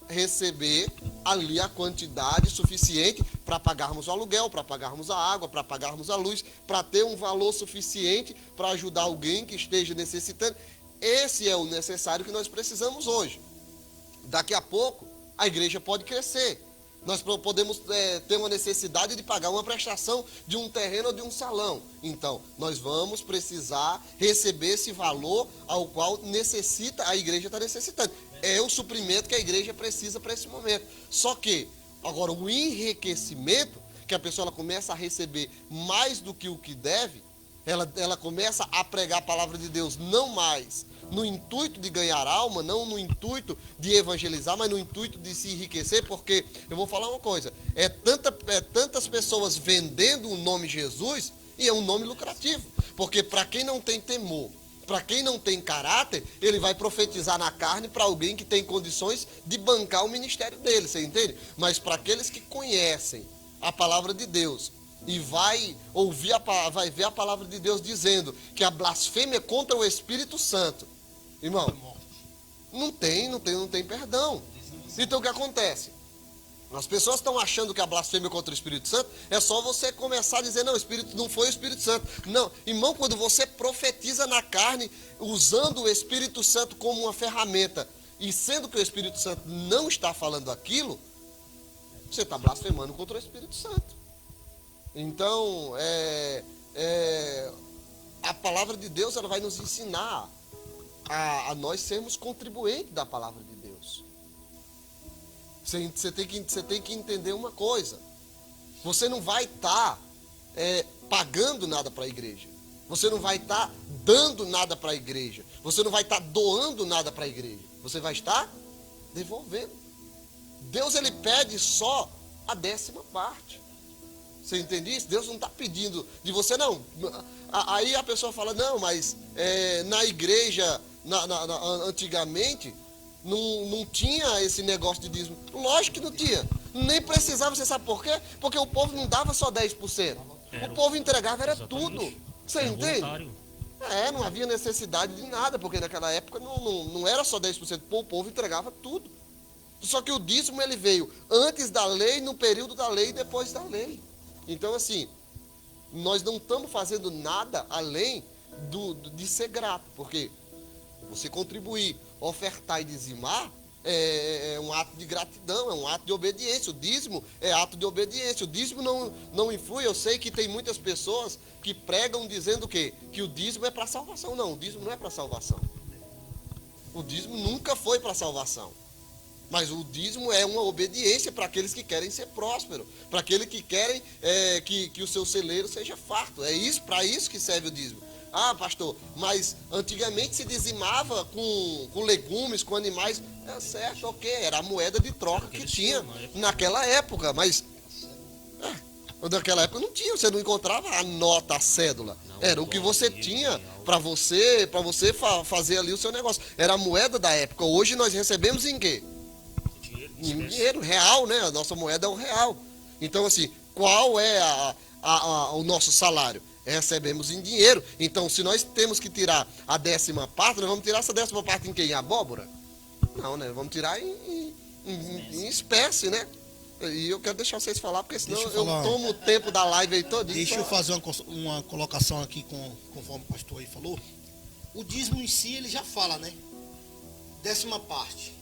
S3: Receber ali a quantidade suficiente para pagarmos o aluguel, para pagarmos a água, para pagarmos a luz, para ter um valor suficiente para ajudar alguém que esteja necessitando. Esse é o necessário que nós precisamos hoje. Daqui a pouco, a igreja pode crescer. Nós podemos ter uma necessidade de pagar uma prestação de um terreno ou de um salão. Então, nós vamos precisar receber esse valor ao qual a igreja está necessitando. É o suprimento que a igreja precisa para esse momento. Só que, agora, o enriquecimento, que a pessoa começa a receber mais do que o que deve, ela começa a pregar a palavra de Deus não mais no intuito de ganhar alma, não no intuito de evangelizar, mas no intuito de se enriquecer, porque eu vou falar uma coisa, tantas pessoas vendendo o nome Jesus, e é um nome lucrativo, porque para quem não tem temor, para quem não tem caráter, ele vai profetizar na carne para alguém que tem condições de bancar o ministério dele, você entende? Mas para aqueles que conhecem a palavra de Deus, e vai ver a palavra de Deus dizendo que a blasfêmia contra o Espírito Santo, irmão, não tem perdão. Então o que acontece? As pessoas estão achando que a blasfêmia contra o Espírito Santo é só você começar a dizer, não, o Espírito não foi o Espírito Santo. Não, irmão, quando você profetiza na carne, usando o Espírito Santo como uma ferramenta, e sendo que o Espírito Santo não está falando aquilo, você está blasfemando contra o Espírito Santo. Então, a palavra de Deus, ela vai nos ensinar a nós sermos contribuintes da palavra de Deus. Você tem que entender uma coisa. Você não vai estar pagando nada para a igreja. Você não vai estar dando nada para a igreja. Você não vai estar doando nada para a igreja. Você vai estar devolvendo. Deus, ele pede só a 10ª parte. Você entende isso? Deus não está pedindo de você, não. Aí a pessoa fala, não, mas na igreja, antigamente, não tinha esse negócio de dízimo. Lógico que não tinha. Nem precisava, você sabe por quê? Porque o povo não dava só 10%. O povo entregava era tudo. Você entende?
S4: Voluntário.
S3: Não havia necessidade de nada, porque naquela época não era só 10%, o povo entregava tudo. Só que o dízimo ele veio antes da lei, no período da lei e depois da lei. Então, assim, nós não estamos fazendo nada além de ser grato, porque você contribuir, ofertar e dizimar é um ato de gratidão, é um ato de obediência. O dízimo é ato de obediência. O dízimo não influi. Eu sei que tem muitas pessoas que pregam dizendo que o dízimo é para salvação. Não, o dízimo não é para salvação. O dízimo nunca foi para salvação. Mas o dízimo é uma obediência para aqueles que querem ser prósperos, para aqueles que querem que o seu celeiro seja farto. É isso, para isso que serve o dízimo. Ah, pastor, mas antigamente se dizimava com legumes, com animais. É certo, ok, era a moeda de troca que tinha naquela época, mas naquela época não tinha, você não encontrava a nota, a cédula. Era o que você tinha para você fazer ali o seu negócio. Era a moeda da época. Hoje nós recebemos em quê? Em dinheiro real, né? A nossa moeda é o real. Então, assim, qual é o nosso salário? Recebemos em dinheiro. Então, se nós temos que tirar a 10ª parte, nós vamos tirar essa 10ª parte em quem? Em abóbora? Não, né? Vamos tirar em espécie, né? E eu quero deixar vocês falar, porque senão eu tomo o tempo da live aí todinho.
S6: Deixa eu fazer uma colocação aqui, conforme o pastor aí falou. O dízimo em si, ele já fala, né? 10ª parte.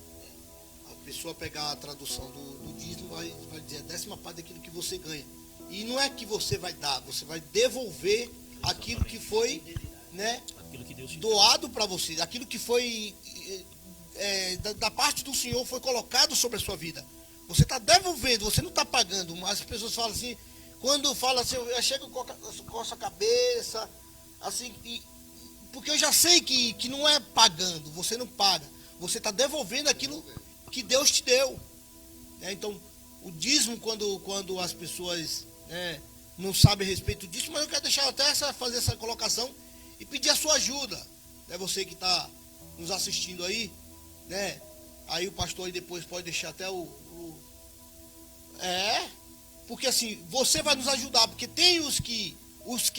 S6: A pessoa pegar a tradução do dízimo vai dizer a 10ª parte daquilo que você ganha. E não é que você vai dar, você vai devolver aquilo que foi, né, doado para você, aquilo que foi da parte do Senhor foi colocado sobre a sua vida. Você está devolvendo, você não está pagando. Mas as pessoas falam assim, quando fala assim, eu chego com a cabeça, assim, porque eu já sei que não é pagando, você não paga, você está devolvendo aquilo que Deus te deu. Então, o dízimo, quando as pessoas não sabem a respeito disso, mas eu quero deixar até fazer essa colocação e pedir a sua ajuda. Você que está nos assistindo aí, né? Aí o pastor aí depois pode deixar até porque assim, você vai nos ajudar, porque tem os que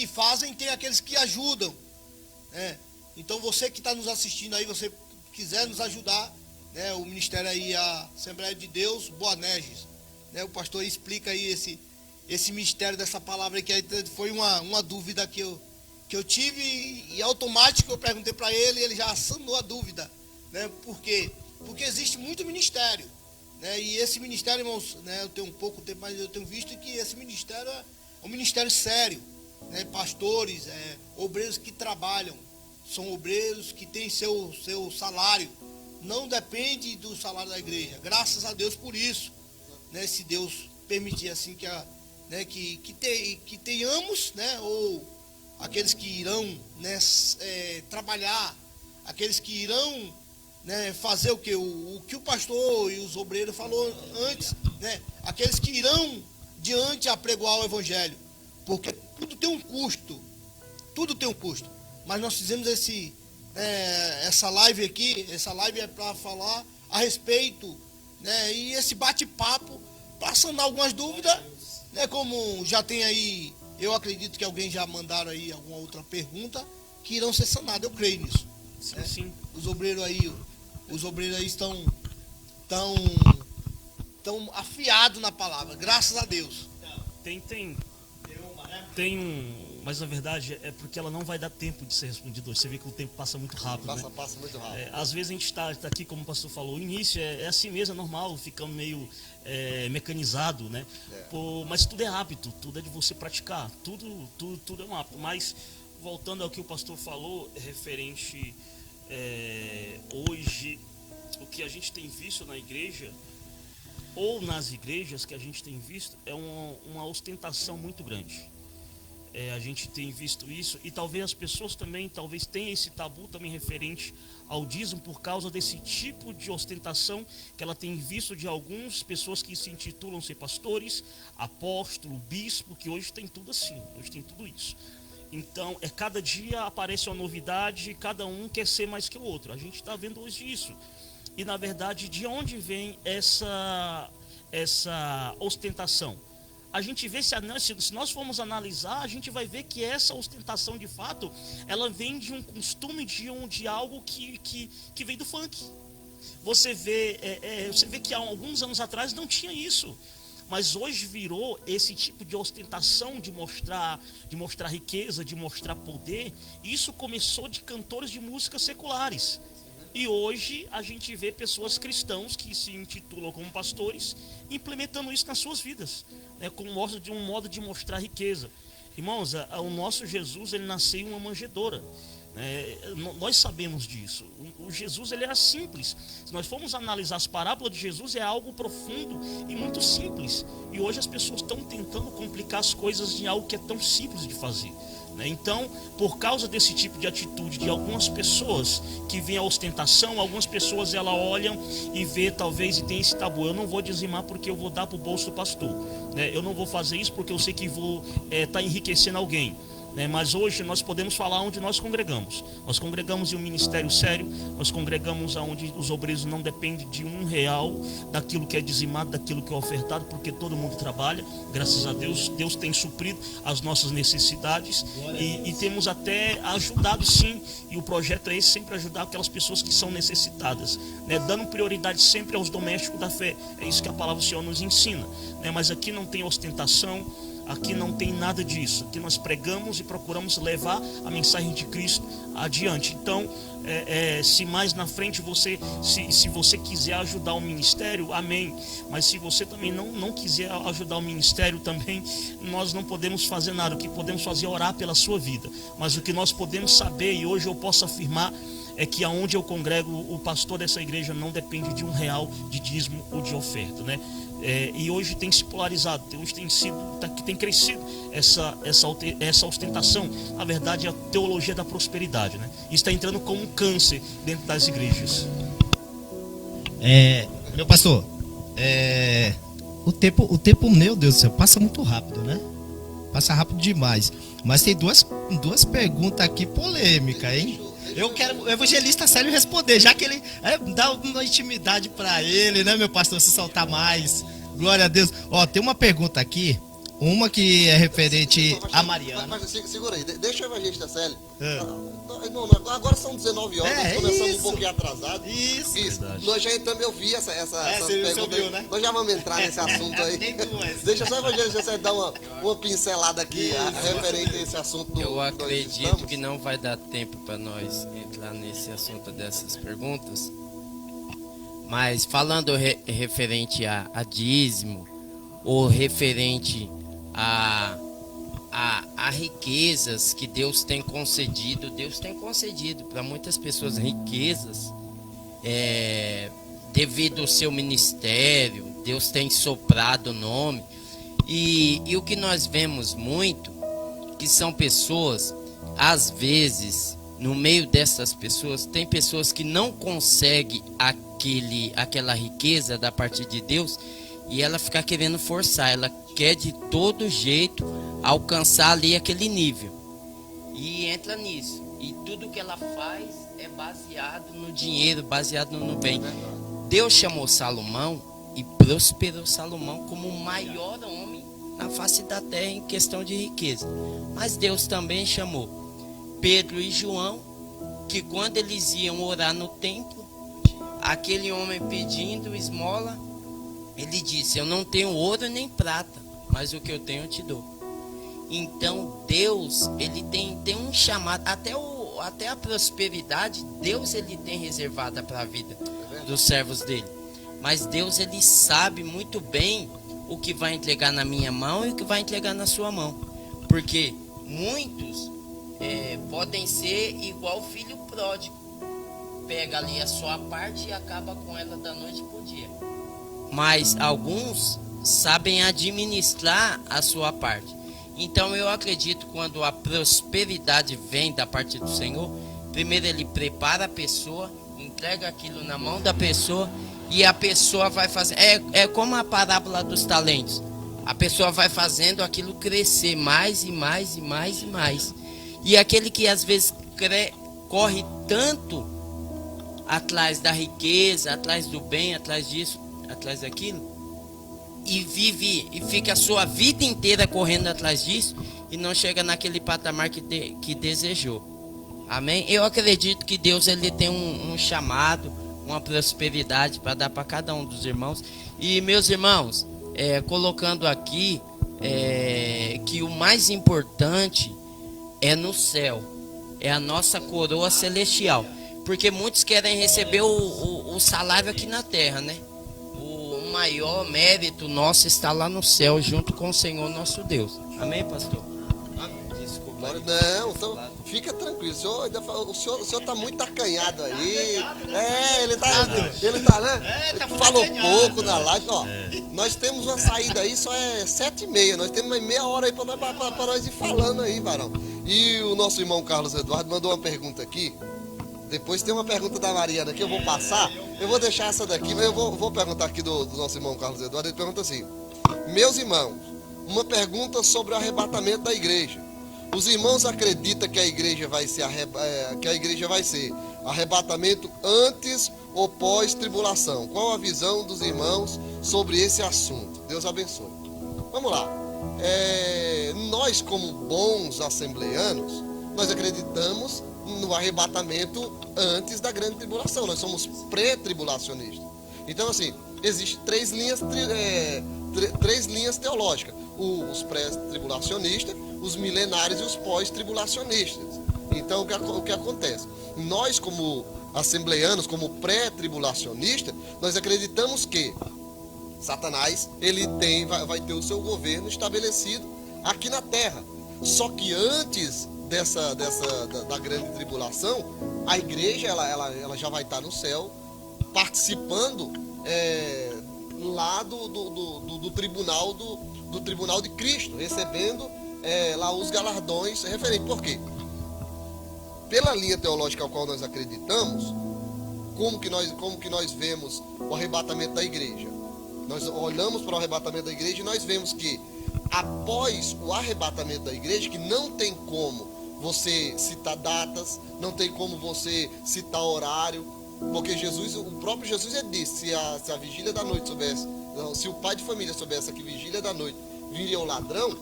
S6: fazem, tem aqueles que ajudam, né? Então você que está nos assistindo aí, você quiser nos ajudar, né? O ministério aí, a Assembleia de Deus, Boanerges, né? O pastor explica aí esse mistério dessa palavra aí, que aí foi uma dúvida que eu tive e automático eu perguntei para ele e ele já sanou a dúvida, né? Por quê? Porque existe muito ministério, né? E esse ministério, irmãos, né? Eu tenho um pouco tempo, mas eu tenho visto que esse ministério é um ministério sério, né? Pastores, obreiros que trabalham, são obreiros que têm seu salário, não depende do salário da igreja. Graças a Deus por isso, né? Se Deus permitir assim que tenhamos, né? Ou aqueles que irão, né, trabalhar, aqueles que irão, né, fazer o que o pastor e os obreiros falou antes, né? Aqueles que irão diante a pregoar o evangelho, porque tudo tem um custo, mas nós fizemos essa live aqui, essa live é para falar a respeito, né, e esse bate-papo para sanar algumas dúvidas, né, como já tem aí, eu acredito que alguém já mandaram aí alguma outra pergunta que irão ser sanadas, eu creio nisso.
S4: Sim,
S6: né?
S4: sim.
S6: Os obreiros aí estão afiados na palavra, graças a Deus.
S4: Tem mas na verdade é porque ela não vai dar tempo de ser respondida hoje. Você vê que o tempo passa muito rápido.
S3: Passa muito rápido.
S4: Às vezes a gente está aqui, como o pastor falou, o início é assim mesmo, é normal, ficando meio mecanizado, né? Mas tudo é hábito, tudo é de você praticar, tudo é um hábito. Mas voltando ao que o pastor falou, referente hoje, o que a gente tem visto na igreja, ou nas igrejas que a gente tem visto, é uma ostentação muito grande. A gente tem visto isso, e talvez as pessoas também tenham esse tabu também referente ao dízimo por causa desse tipo de ostentação que ela tem visto de algumas pessoas que se intitulam ser pastores, apóstolo, bispo, que hoje tem tudo assim, hoje tem tudo isso. Então, cada dia aparece uma novidade, cada um quer ser mais que o outro. A gente está vendo hoje isso. E na verdade, de onde vem essa ostentação? A gente vê, se nós formos analisar, a gente vai ver que essa ostentação, de fato, ela vem de um costume, de algo que vem do funk. Você vê que há alguns anos atrás não tinha isso. Mas hoje virou esse tipo de ostentação, de mostrar riqueza, de mostrar poder. Isso começou de cantores de músicas seculares. E hoje a gente vê pessoas cristãos que se intitulam como pastores implementando isso nas suas vidas, né, como um modo de mostrar riqueza. Irmãos, o nosso Jesus, ele nasceu em uma manjedoura. Nós sabemos disso. O Jesus, ele era simples. Se nós formos analisar as parábolas de Jesus, é algo profundo e muito simples. E hoje as pessoas estão tentando complicar as coisas em algo que é tão simples de fazer. Então, por causa desse tipo de atitude de algumas pessoas que vêm a ostentação, algumas pessoas elas olham e vê talvez e tem esse tabu: eu não vou dizimar porque eu vou dar para o bolso do pastor, eu não vou fazer isso porque eu sei que vou estar enriquecendo alguém. Mas hoje nós podemos falar onde nós congregamos. Nós congregamos em um ministério sério. Nós congregamos onde os obreiros não dependem de R$1 daquilo que é dizimado, daquilo que é ofertado, porque todo mundo trabalha. Graças a Deus, Deus tem suprido as nossas necessidades e temos até ajudado, sim. E o projeto é esse, sempre ajudar aquelas pessoas que são necessitadas, dando prioridade sempre aos domésticos da fé. É isso que a palavra do Senhor nos ensina, Mas aqui não tem ostentação. Aqui não tem nada disso. Aqui nós pregamos e procuramos levar a mensagem de Cristo adiante. Então, se mais na frente se você quiser ajudar o ministério, amém. Mas se você também não quiser ajudar o ministério também, nós não podemos fazer nada. O que podemos fazer é orar pela sua vida. Mas o que nós podemos saber, e hoje eu posso afirmar, é que aonde eu congrego, o pastor dessa igreja não depende de R$1 de dízimo ou de oferta, e hoje tem se polarizado, hoje tem crescido essa ostentação. Na verdade, é a teologia da prosperidade, Isso está entrando como um câncer dentro das igrejas.
S6: Meu pastor, o tempo, meu Deus do céu, passa muito rápido, Passa rápido demais. Mas tem duas perguntas aqui polêmicas, hein? Eu quero o evangelista Célio responder, já que ele dá uma intimidade para ele, meu pastor, se soltar mais. Glória a Deus. Tem uma pergunta aqui, uma que é referente a Mariana.
S3: Mas segura aí, deixa o evangelista Célio. Agora são 19 horas, nós começamos um pouquinho atrasado. Isso. Nós já entramos, eu vi essa pergunta aí. Nós já vamos entrar nesse assunto aí. Deixa só o evangelista Célio dar uma pincelada aqui referente a esse assunto.
S5: Eu acredito que não vai dar tempo para nós entrar nesse assunto dessas perguntas. Mas falando referente a dízimo, ou referente a riquezas que Deus tem concedido para muitas pessoas riquezas, devido ao seu ministério. Deus tem soprado o nome, e o que nós vemos muito, que são pessoas, às vezes, no meio dessas pessoas, tem pessoas que não conseguem aquela riqueza da parte de Deus, e ela fica querendo forçar, ela quer de todo jeito alcançar ali aquele nível, e entra nisso, e tudo que ela faz é baseado no dinheiro, baseado no bem. Deus chamou Salomão e prosperou Salomão como o maior homem na face da terra em questão de riqueza. Mas Deus também chamou Pedro e João, que quando eles iam orar no templo, aquele homem pedindo esmola, ele disse: eu não tenho ouro nem prata, mas o que eu tenho eu te dou. Então Deus, ele tem um chamado, até a prosperidade, Deus ele tem reservada para a vida dos servos dele. Mas Deus ele sabe muito bem o que vai entregar na minha mão e o que vai entregar na sua mão. Porque muitos podem ser igual o filho pródigo. Pega ali a sua parte e acaba com ela da noite pro dia. Mas alguns sabem administrar a sua parte. Então eu acredito que quando a prosperidade vem da parte do Senhor, primeiro ele prepara a pessoa, entrega aquilo na mão da pessoa, e a pessoa vai fazer. É como a parábola dos talentos. A pessoa vai fazendo aquilo crescer mais e mais e mais e mais. E aquele que às vezes corre tanto atrás da riqueza, atrás do bem, atrás disso, atrás daquilo, e vive e fica a sua vida inteira correndo atrás disso e não chega naquele patamar que desejou. Amém? Eu acredito que Deus ele tem um chamado, uma prosperidade para dar para cada um dos irmãos. E meus irmãos, colocando aqui que o mais importante é no céu, é a nossa coroa celestial, porque muitos querem receber o salário aqui na terra, né? O maior mérito nosso está lá no céu, junto com o Senhor nosso Deus. Amém, pastor? Desculpa.
S3: Não, então fica tranquilo. O senhor tá muito acanhado aí. Ele tá, né?
S6: Tá muito
S3: Falou
S6: acanhado.
S3: pouco na live. Ó, nós temos uma saída aí, só é 7h30. Nós temos mais meia hora aí pra nós ir falando aí, varão. E o nosso irmão Carlos Eduardo mandou uma pergunta aqui. Depois tem uma pergunta da Mariana aqui, eu vou passar. Eu vou deixar essa daqui, mas eu vou perguntar aqui do nosso irmão Carlos Eduardo. Ele pergunta assim: meus irmãos, uma pergunta sobre o arrebatamento da igreja. Os irmãos acreditam que a igreja vai ser arrebatamento antes ou pós-tribulação? Qual a visão dos irmãos sobre esse assunto? Deus abençoe. Vamos lá. Nós, como bons assembleanos, nós acreditamos no arrebatamento antes da grande tribulação. Nós somos pré-tribulacionistas. Então, assim, existem três linhas teológicas: os pré-tribulacionistas, os milenares e os pós-tribulacionistas. Então, o que acontece? Nós, como assembleanos, como pré-tribulacionistas, nós acreditamos que Satanás ele vai ter o seu governo estabelecido aqui na terra. Só que antes da grande tribulação, a igreja ela já vai estar no céu, participando lá do tribunal de Cristo, recebendo lá os galardões referentes. Por quê? Pela linha teológica ao qual nós acreditamos, como que nós vemos o arrebatamento da igreja? Nós olhamos para o arrebatamento da igreja e nós vemos que após o arrebatamento da igreja, que não tem como você citar datas, não tem como você citar horário, porque o próprio Jesus disse: se a vigília da noite soubesse, se o pai de família soubesse que vigília da noite viria o ladrão,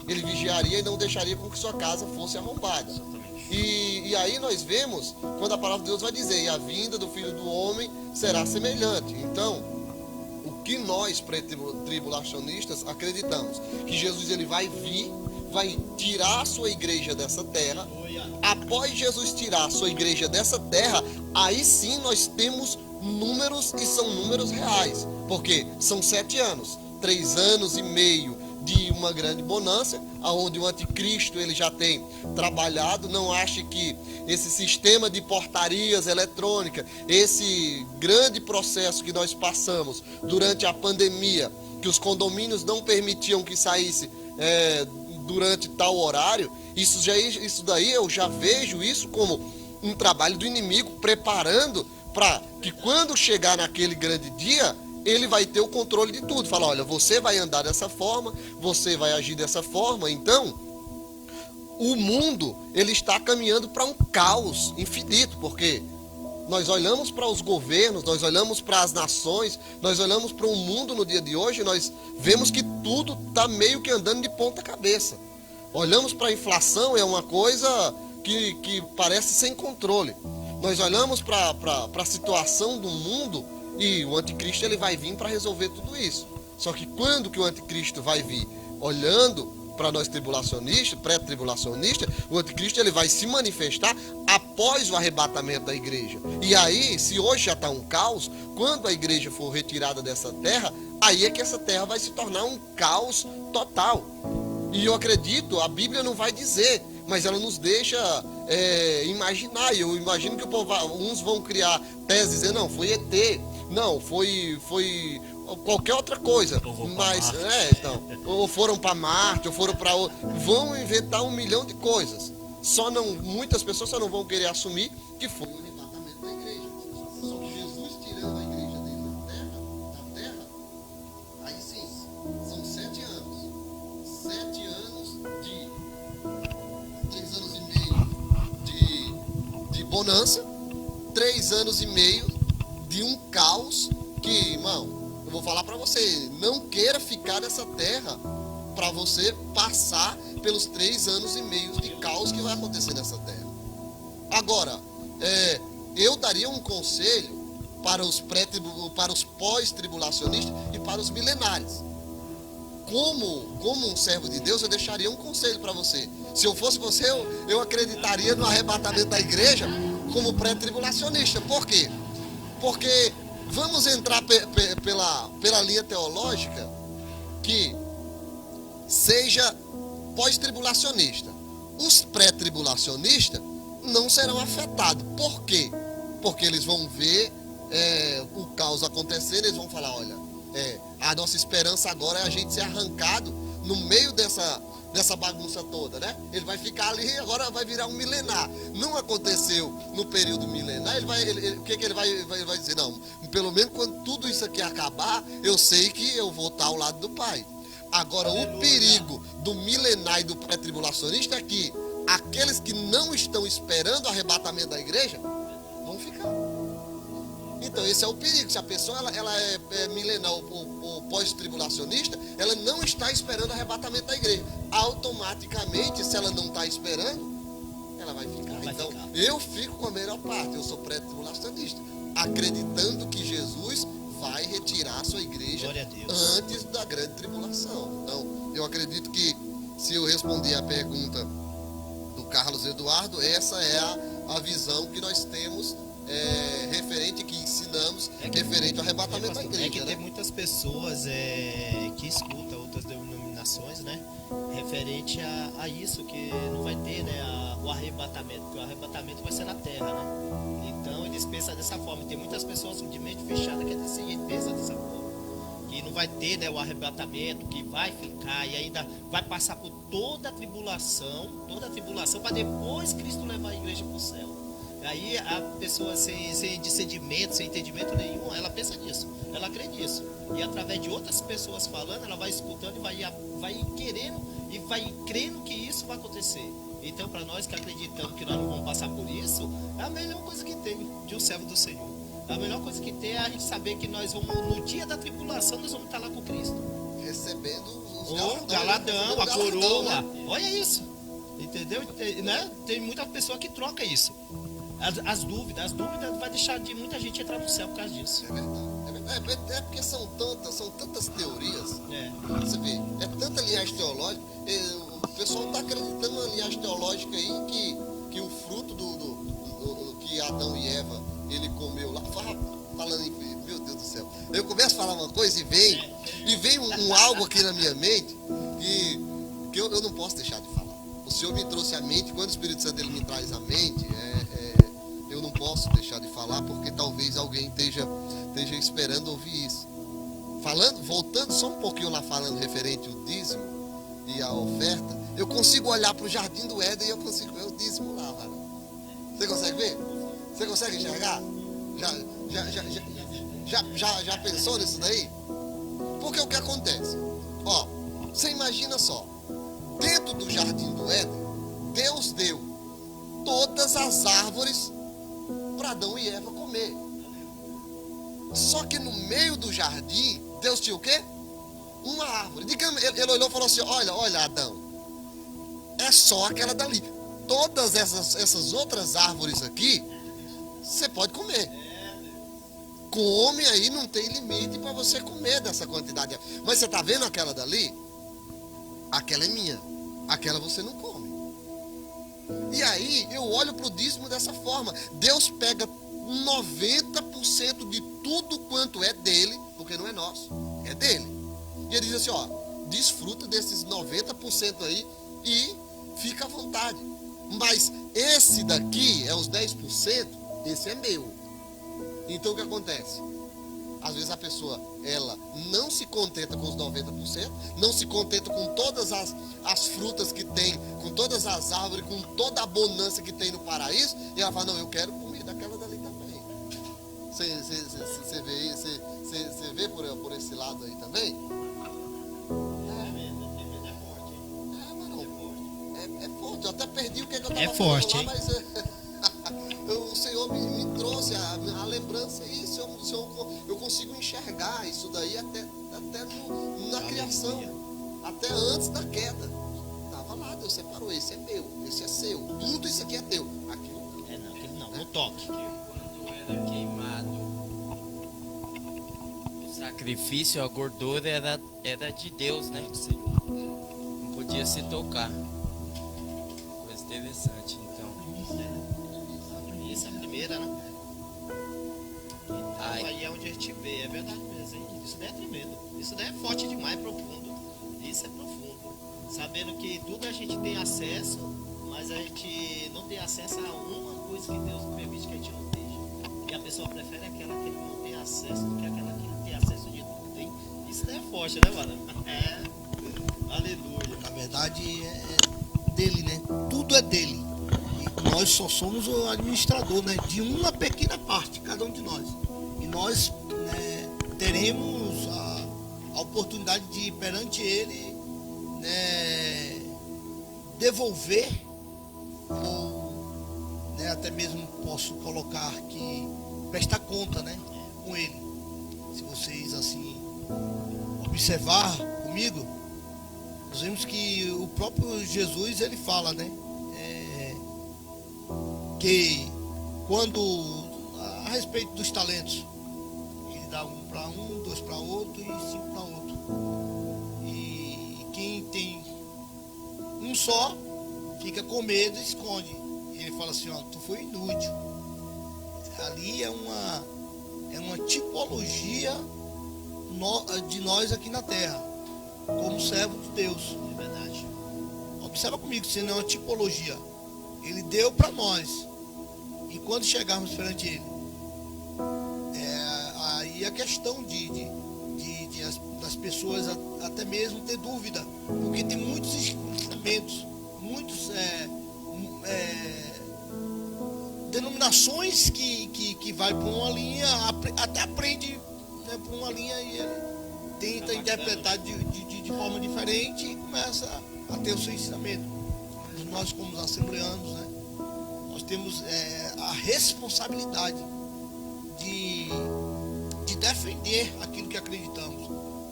S3: ele vigiaria e não deixaria com que sua casa fosse arrombada. E aí nós vemos quando a palavra de Deus vai dizer: e a vinda do Filho do Homem será semelhante. Então, o que nós pré-tribulacionistas acreditamos? Que Jesus ele vai vir, vai tirar a sua igreja dessa terra. Após Jesus tirar a sua igreja dessa terra, aí sim nós temos números, e são números reais. Porque são 7 anos, 3 anos e meio de uma grande bonança, onde o anticristo ele já tem trabalhado. Não ache que esse sistema de portarias eletrônicas, esse grande processo que nós passamos durante a pandemia, que os condomínios não permitiam que saísse durante tal horário, isso daí eu já vejo isso como um trabalho do inimigo, preparando para que quando chegar naquele grande dia, ele vai ter o controle de tudo. Fala: olha, você vai andar dessa forma, você vai agir dessa forma. Então, o mundo ele está caminhando para um caos infinito, porque nós olhamos para os governos, nós olhamos para as nações, nós olhamos para o mundo no dia de hoje, nós vemos que tudo está meio que andando de ponta cabeça. Olhamos para a inflação, é uma coisa que parece sem controle. Nós olhamos para a situação do mundo, e o anticristo ele vai vir para resolver tudo isso. Só que quando que o anticristo vai vir? Olhando para nós tribulacionistas, pré-tribulacionistas, o anticristo ele vai se manifestar após o arrebatamento da igreja. E aí, se hoje já está um caos, quando a igreja for retirada dessa terra, aí é que essa terra vai se tornar um caos total. E eu acredito, a Bíblia não vai dizer, mas ela nos deixa imaginar. E eu imagino que uns vão criar teses, dizer: não, foi ET, não, foi qualquer outra coisa. Mas então, ou foram para Marte, ou foram para vão inventar 1 milhão de coisas. Muitas pessoas só não vão querer assumir que foi o arrebatamento da igreja. Só que Jesus tirando a igreja da terra, aí sim, são 7 anos. 7 anos de 3 anos e meio de bonança, 3 anos e meio de um caos que, irmão, vou falar para você, não queira ficar nessa terra para você passar pelos 3 anos e meio de caos que vai acontecer nessa terra. Agora, eu daria um conselho para os pós-tribulacionistas e para os milenares. Como um servo de Deus, eu deixaria um conselho para você. Se eu fosse você, eu acreditaria no arrebatamento da igreja como pré-tribulacionista. Por quê? Porque vamos entrar pela linha teológica que seja pós-tribulacionista. Os pré-tribulacionistas não serão afetados. Por quê? Porque eles vão ver o caos acontecendo, eles vão falar, olha, a nossa esperança agora é a gente ser arrancado no meio dessa bagunça toda, né? Ele vai ficar ali, agora vai virar um milenar. Não aconteceu no período milenar, o que ele vai dizer? Não, pelo menos quando tudo isso aqui acabar, eu sei que eu vou estar ao lado do Pai. Agora, o perigo do milenar e do pré-tribulacionista é que aqueles que não estão esperando o arrebatamento da igreja vão ficar. Então, esse é o perigo. Se a pessoa ela é milenar ou pós-tribulacionista, ela não está esperando o arrebatamento da igreja. Automaticamente, se ela não está esperando, ela vai ficar. Então, eu fico com a melhor parte. Eu sou pré-tribulacionista, acreditando que Jesus vai retirar a sua igreja antes da grande tribulação. Então, eu acredito que, se eu responder a pergunta do Carlos Eduardo, essa é a visão que nós temos referente, que ensinamos, referente ao arrebatamento da igreja.
S6: É que tem muitas pessoas que escutam outras denominações, né? Referente a isso, que não vai ter, né, o arrebatamento, porque o arrebatamento vai ser na terra, né? Então eles pensam dessa forma. Tem muitas pessoas de mente fechada que pensam dessa forma, que não vai ter, né, o arrebatamento, que vai ficar e ainda vai passar por toda a tribulação para depois Cristo levar a igreja para o céu. Aí a pessoa sem discernimento, sem entendimento nenhum, ela pensa nisso, ela crê nisso. E através de outras pessoas falando, ela vai escutando e vai querendo e vai crendo que isso vai acontecer. Então, para nós que acreditamos que nós não vamos passar por isso, é a melhor coisa que tem de um servo do Senhor. A melhor coisa que tem é a gente saber que nós vamos, no dia da tribulação, nós vamos estar lá com Cristo.
S3: Recebendo
S6: o galadão, a coroa. Né? Olha isso. Entendeu? Né? Tem muita pessoa que troca isso. As dúvidas vai deixar de muita gente entrar no céu por causa disso.
S3: É verdade. É porque são tantas teorias. Você vê, é tanta linhagem teológica. O pessoal está acreditando na linhagem teológica aí que o fruto do que Adão e Eva ele comeu lá, falando em, meu Deus do céu. Eu começo a falar uma coisa e vem um algo aqui na minha mente que eu não posso deixar de falar. O Senhor me trouxe à mente, quando o Espírito Santo ele me traz à mente, eu não posso deixar de falar, porque talvez alguém esteja esperando ouvir isso. Voltando só um pouquinho lá, falando referente ao dízimo e a oferta, eu consigo olhar para o Jardim do Éden e eu consigo ver o dízimo lá, cara. Você consegue ver? Você consegue enxergar? Já pensou nisso daí? Porque o que acontece? Ó, você imagina só, dentro do Jardim do Éden, Deus deu todas as árvores para Adão e Eva comer. Só que no meio do jardim, Deus tinha o quê? Uma árvore. Digamos, ele olhou e falou assim, olha Adão, é só aquela dali. Todas essas outras árvores aqui, você pode comer. Come aí, não tem limite para você comer dessa quantidade. Mas você está vendo aquela dali? Aquela é minha. Aquela você não come. E aí eu olho para o dízimo dessa forma. Deus pega 90% de tudo quanto é dele, porque não é nosso, é dele. E ele diz assim, ó, desfruta desses 90% aí e fica à vontade. Mas esse daqui é os 10%, esse é meu. Então o que acontece? Às vezes a pessoa, ela não se contenta com os 90%, não se contenta com todas as frutas que tem, com todas as árvores, com toda a bonança que tem no paraíso, e ela fala, não, eu quero comer daquela dali também. Você vê por esse lado aí também? É forte, eu até perdi o que eu estava falando lá, mas o Senhor me trouxe a lembrança, isso eu consigo enxergar. enxergar isso daí até na criação, até antes da queda. Estava lá, Deus separou, esse é meu, esse é seu, tudo isso aqui é teu. Aquilo não.
S6: É, não, aquele não toque.
S5: Quando era queimado o sacrifício, a gordura era de Deus, né? Não podia se tocar. Coisa interessante, então.
S6: Isso é a primeira, né? Então,
S5: Ai.
S6: aí é onde a gente vê, é verdade mesmo, hein? Isso daí é tremendo. Isso daí é forte demais, profundo. Isso é profundo. Sabendo que tudo a gente tem acesso, mas a gente não tem acesso a uma coisa que Deus permite que a gente não tenha. E a pessoa prefere aquela que ele não tem acesso do que aquela que ele tem acesso de tudo, hein? Isso daí é forte, né, mano? É. Aleluia.
S7: Na verdade é dele, né? Tudo é dele. E nós só somos o administrador, né? De uma pequena parte, cada um de nós. E nós, né, teremos a oportunidade de perante ele, né, devolver, ou, né, até mesmo posso colocar que prestar conta, né, com ele. Se vocês assim observar comigo, nós vemos que o próprio Jesus ele fala, né, que quando a respeito dos talentos, ele dá um para um, dois para outro e 5 para outro. E quem tem um só fica com medo e esconde. E ele fala assim, ó, tu foi inútil. Ali é uma tipologia de nós aqui na terra, como servo de Deus.
S6: É verdade.
S7: Observa comigo, se não é uma tipologia. Ele deu para nós. E quando chegarmos perante ele, aí a questão das pessoas até mesmo ter dúvida, porque tem muitos ensinamentos, muitos denominações que vai por uma linha, até aprende, né, por uma linha e ele tenta interpretar de forma diferente e começa a ter o seu ensinamento. Nós como assembleanos, né, nós temos a responsabilidade de defender aquilo que acreditamos.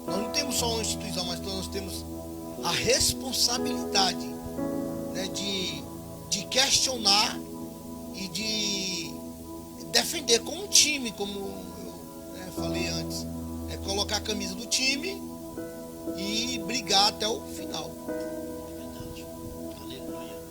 S7: Nós não temos só uma instituição, mas nós temos a responsabilidade, né, de questionar e de defender como um time, como eu, né, falei antes. É colocar a camisa do time e brigar até o final.
S6: Verdade. Aleluia.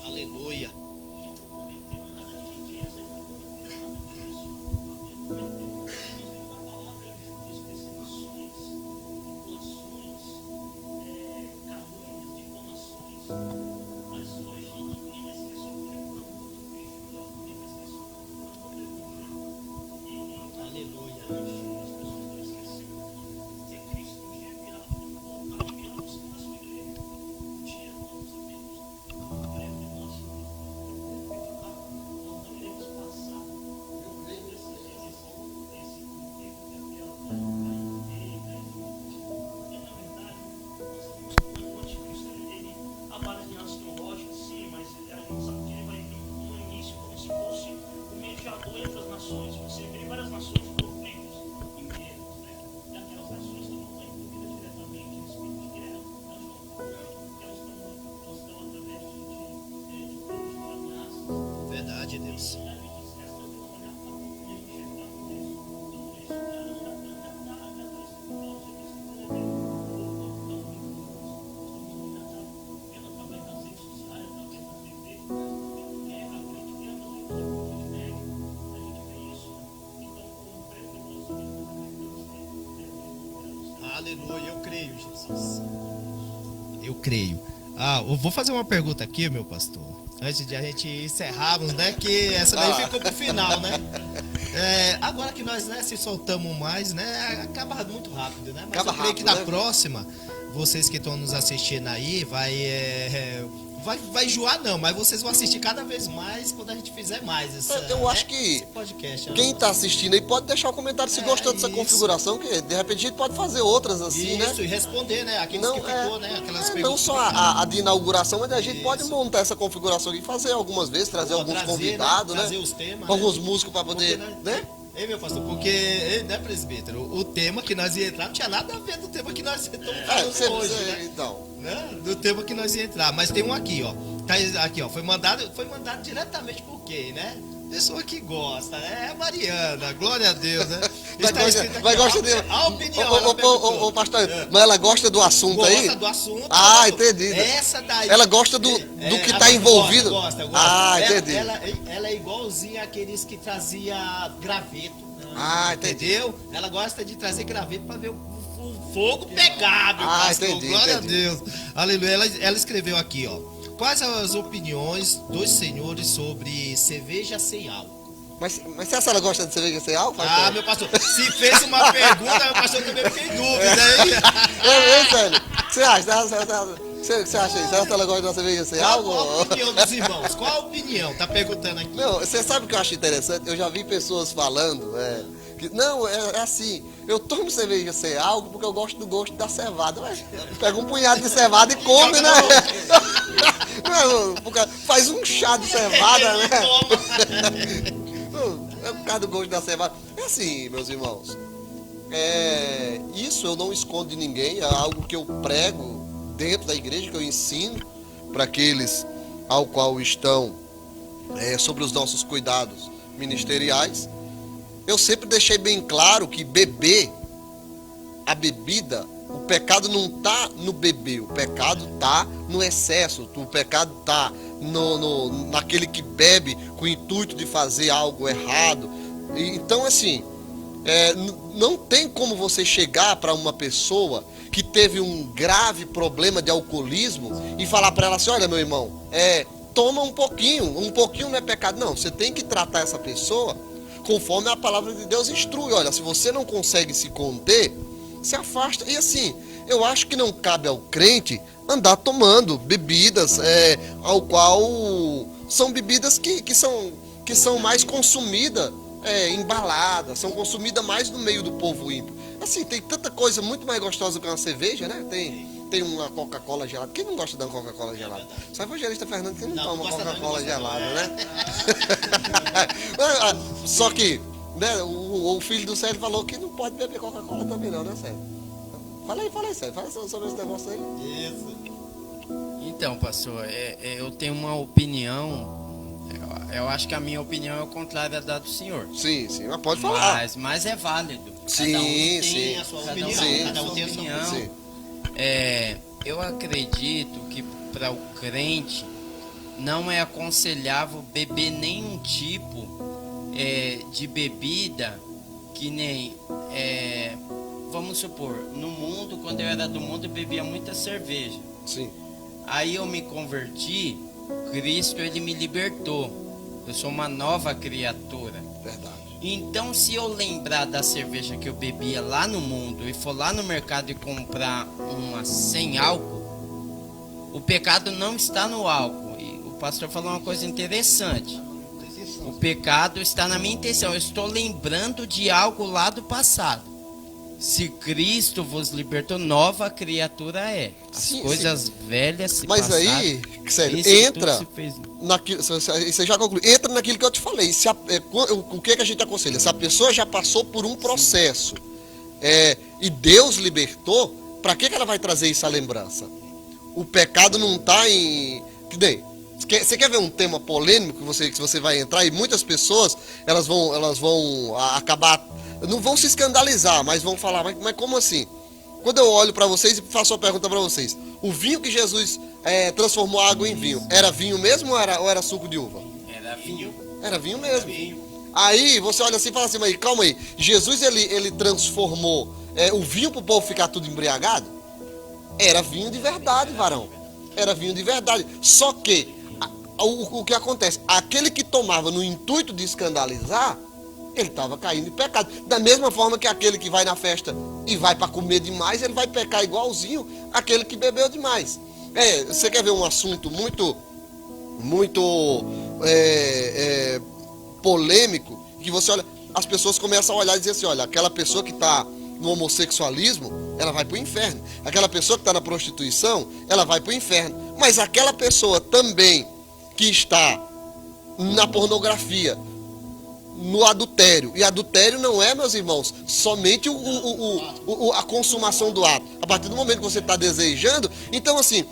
S6: Aleluia. de Deus. Aleluia, eu creio, Jesus. Eu creio. Eu vou fazer uma pergunta aqui, meu pastor. Antes de a gente encerrarmos, né? Que essa daí ficou pro final, né? Agora que nós, né, se soltamos mais, né? Acaba muito rápido, né? Mas
S3: Acaba
S6: eu creio
S3: rápido,
S6: que na
S3: né?
S6: próxima, vocês que estão nos assistindo aí, vai enjoar não, mas vocês vão assistir cada vez mais quando a gente fizer mais
S3: Eu acho que
S6: esse podcast.
S3: quem tá assistindo aí pode deixar um comentário se gostou dessa
S6: isso.
S3: configuração, que de repente a gente pode fazer outras assim, né?
S6: Isso, e responder, né? Aqueles que ficou, né? Aquelas
S3: Não
S6: perguntas.
S3: só a de inauguração, mas a gente
S6: Isso.
S3: pode montar essa configuração aqui e fazer algumas vezes, trazer alguns convidados, né?
S6: Trazer os temas,
S3: Alguns músicos para poder,
S6: Porque,
S3: né?
S6: Ei, meu pastor, porque, né, presbítero, o tema que nós ia entrar não tinha nada a ver do tema que nós estamos falando hoje, né?
S3: Então.
S6: Do tema que nós ia entrar. Mas tem um aqui, ó. Tá aqui, ó. Foi mandado diretamente por quem, né? Pessoa que gosta, né? É a Mariana, glória a Deus, né?
S3: Vai gostar dele.
S6: A opinião. ela perguntou.
S3: Ô, pastor, mas ela gosta do assunto aí?
S6: Gosta do assunto.
S3: Ah,
S6: ela-
S3: entendi.
S6: Essa daí.
S3: Ela gosta do que tá envolvido.
S6: Gosta.
S3: Ah,
S6: Ela-
S3: entendi.
S6: Ela é igualzinha àqueles que trazia graveto.
S3: Ah, entendi.
S6: Entendeu? Ela gosta de trazer graveto pra ver o fogo pegar, meu
S3: Ah,
S6: pastor.
S3: entendi,
S6: Glória
S3: entendi.
S6: a Deus. Aleluia. Ela escreveu aqui, ó. Quais as opiniões dos senhores sobre cerveja sem álcool?
S3: Mas se a senhora gosta de cerveja sem álcool? pastor?
S6: Meu pastor, se fez uma pergunta, meu pastor também fiquei em dúvida, hein?
S3: Ei, Célio, você acha? Você acha aí? Será que ela gosta de uma cerveja sem
S6: Qual a
S3: álcool?
S6: opinião dos irmãos? Qual a opinião? Tá perguntando aqui.
S3: Não, você sabe o que eu acho interessante? Eu já vi pessoas falando, que não, é assim, eu tomo cerveja sem álcool porque eu gosto do gosto da cevada. Ué, pega um punhado de cevada e come, né? Não, faz um chá de cevada, né? Não, é por causa do gosto da cevada. É assim, meus irmãos. Isso eu não escondo de ninguém, é algo que eu prego dentro da igreja, que eu ensino para aqueles ao qual estão sobre os nossos cuidados ministeriais. Eu sempre deixei bem claro que beber, a bebida, o pecado não está no beber, o pecado está no excesso, o pecado está naquele que bebe com o intuito de fazer algo errado. Então, assim, não tem como você chegar para uma pessoa que teve um grave problema de alcoolismo e falar para ela assim: olha, meu irmão, toma um pouquinho não é pecado. Não, você tem que tratar essa pessoa conforme a palavra de Deus instrui. Olha, se você não consegue se conter, se afasta. E assim, eu acho que não cabe ao crente andar tomando bebidas ao qual são bebidas que são mais consumidas embaladas, são consumidas mais no meio do povo ímpio. Assim, tem tanta coisa muito mais gostosa que uma cerveja, né? Tem uma Coca-Cola gelada. Quem não gosta de uma Coca-Cola gelada? Só o evangelista Fernando que não toma Coca-Cola gelada, né? Só que, né, o filho do Sérgio falou que não pode beber Coca-Cola também não, né, Sérgio? Fala aí, Sérgio. Fala sobre esse negócio aí.
S6: Isso.
S5: Então, pastor, eu tenho uma opinião. Eu acho que a minha opinião é o contrário da do senhor.
S3: Sim, mas pode falar.
S5: Mas é válido.
S3: Sim,
S6: Cada um tem
S3: sim.
S6: a sua
S5: Cada um
S6: opinião.
S3: Sim.
S6: Cada um tem a sua
S5: opinião.
S3: Sim.
S5: Eu acredito que para o crente não é aconselhável beber nenhum tipo de bebida que nem, vamos supor, no mundo, quando eu era do mundo, eu bebia muita cerveja.
S3: Sim.
S5: Aí eu me converti, Cristo ele me libertou. Eu sou uma nova criatura.
S3: Verdade.
S5: Então, se eu lembrar da cerveja que eu bebia lá no mundo e for lá no mercado e comprar uma sem álcool, o pecado não está no álcool. E o pastor falou uma coisa interessante. O pecado está na minha intenção. Eu estou lembrando de algo lá do passado. Se Cristo vos libertou, nova criatura é. As
S3: Sim,
S5: coisas velhas se
S3: Mas
S5: passaram.
S3: aí, sério,
S5: Isso
S3: entra
S5: tudo se fez
S3: naquilo, você já concluiu, entra naquilo que eu te falei. O que a gente aconselha? Se a pessoa já passou por um processo e Deus libertou, para que ela vai trazer isso à lembrança? O pecado não está em... Que nem, Você quer ver um tema polêmico que você vai entrar e muitas pessoas elas vão acabar, não vão se escandalizar, mas vão falar, mas como assim? Quando eu olho para vocês e faço uma pergunta para vocês, o vinho que Jesus transformou a água em vinho, era vinho mesmo ou era suco de uva?
S5: Era vinho.
S3: Era vinho mesmo. Aí você olha assim e fala assim, mas calma aí, Jesus ele transformou o vinho para o povo ficar tudo embriagado? Era vinho de verdade, varão. Era vinho de verdade. Só que o que acontece? Aquele que tomava no intuito de escandalizar, ele estava caindo em pecado. Da mesma forma que aquele que vai na festa e vai para comer demais, ele vai pecar igualzinho aquele que bebeu demais. Você quer ver um assunto muito polêmico, que você olha, as pessoas começam a olhar e dizer assim, olha, aquela pessoa que está no homossexualismo, ela vai para o inferno. Aquela pessoa que está na prostituição, ela vai para o inferno. Mas aquela pessoa também que está na pornografia, no adultério, e adultério não é, meus irmãos, somente a consumação do ato. A partir do momento que você está desejando, então assim,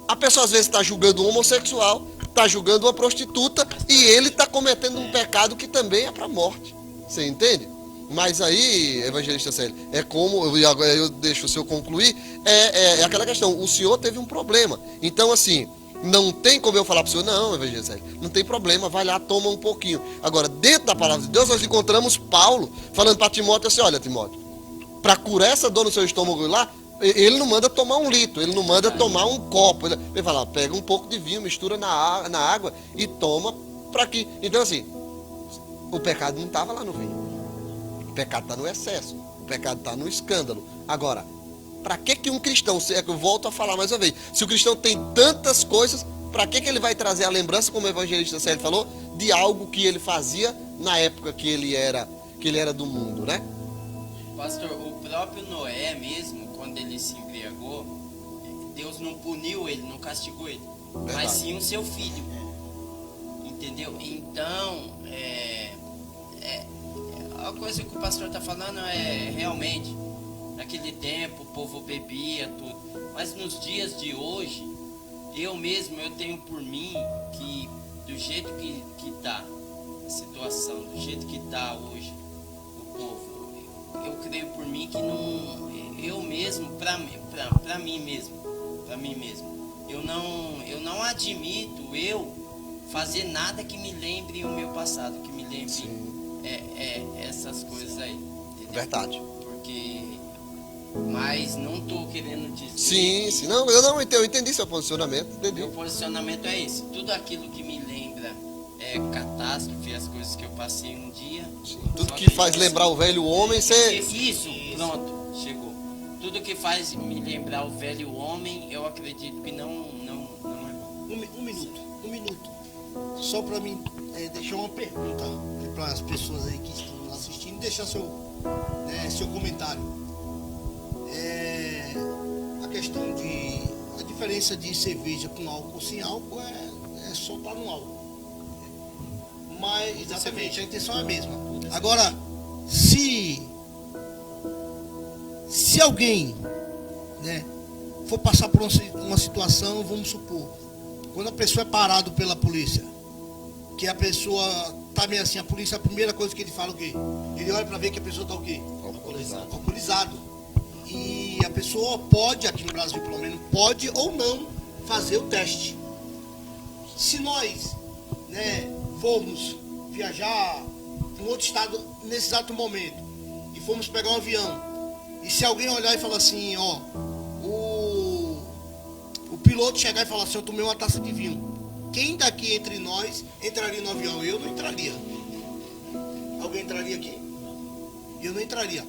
S3: a pessoa às vezes está julgando um homossexual, está julgando uma prostituta, e ele está cometendo um pecado que também é para a morte. Você entende? Mas aí, evangelista Célio, é como, e agora eu deixo o senhor concluir, é aquela questão, o senhor teve um problema. Então assim, não tem como eu falar para o senhor, não, evangelista Célio, não tem problema, vai lá, toma um pouquinho. Agora, dentro da palavra de Deus, nós encontramos Paulo falando para Timóteo assim, olha Timóteo, para curar essa dor no seu estômago lá, ele não manda tomar 1 litro, ele não manda tomar um copo. Ele fala, pega um pouco de vinho, mistura na água e toma para que... Então assim, o pecado não estava lá no vinho. O pecado está no excesso. O pecado está no escândalo. Agora, para que um cristão, eu volto a falar mais uma vez, se o cristão tem tantas coisas, para que ele vai trazer a lembrança, como o evangelista Célio falou, de algo que ele fazia na época que ele era do mundo, né?
S5: Pastor, o próprio Noé mesmo, quando ele se embriagou, Deus não puniu ele, não castigou ele, mas sim o seu filho. Entendeu? Então, a coisa que o pastor está falando é realmente, naquele tempo o povo bebia tudo, mas nos dias de hoje, eu tenho por mim que do jeito que está a situação, do jeito que está hoje o povo, eu creio por mim que não, eu mesmo, para mim mesmo, eu não admito eu fazer nada que me lembre o meu passado, que me lembre essas coisas aí, entendeu?
S3: Verdade.
S5: Porque, mas não tô querendo dizer.
S3: Sim, não, eu entendi seu posicionamento, entendi.
S5: Meu posicionamento é esse. Tudo aquilo que me lembra catástrofe, as coisas que eu passei um dia.
S3: Sim, tudo que faz lembrar o velho homem, você...
S5: Isso, pronto, chegou. Tudo que faz me lembrar o velho homem, eu acredito que não é bom.
S6: Um minuto. Só para mim deixar uma pergunta para as pessoas aí que estão assistindo, deixar seu comentário. A questão a diferença de cerveja com álcool sem álcool é só estar no álcool. Mas exatamente, a intenção é a mesma. Agora, se alguém, for passar por uma situação, vamos supor, quando a pessoa é parado pela polícia, que a pessoa tá meio assim, a polícia, a primeira coisa que ele fala o quê? Ele olha para ver que a pessoa tá o quê? Alcoolizado. E a pessoa pode, aqui no Brasil pelo menos, pode ou não fazer o teste. Se nós, formos viajar para um outro estado nesse exato momento e formos pegar um avião, e se alguém olhar e falar assim, o piloto chegar e falar assim, eu tomei uma taça de vinho, quem daqui entre nós entraria no avião? Eu não entraria. Alguém entraria aqui? Eu não entraria.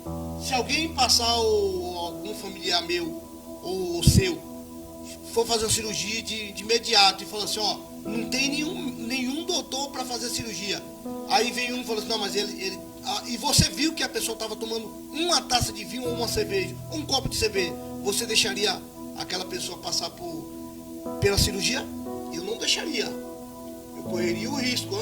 S6: Se alguém passar algum familiar meu ou seu for fazer uma cirurgia de imediato e falar assim, não tem nenhum doutor para fazer a cirurgia. Aí vem um e fala assim, não, mas ele e você viu que a pessoa estava tomando uma taça de vinho ou uma cerveja, um copo de cerveja, você deixaria aquela pessoa passar pela cirurgia? Eu não deixaria. Eu correria o risco,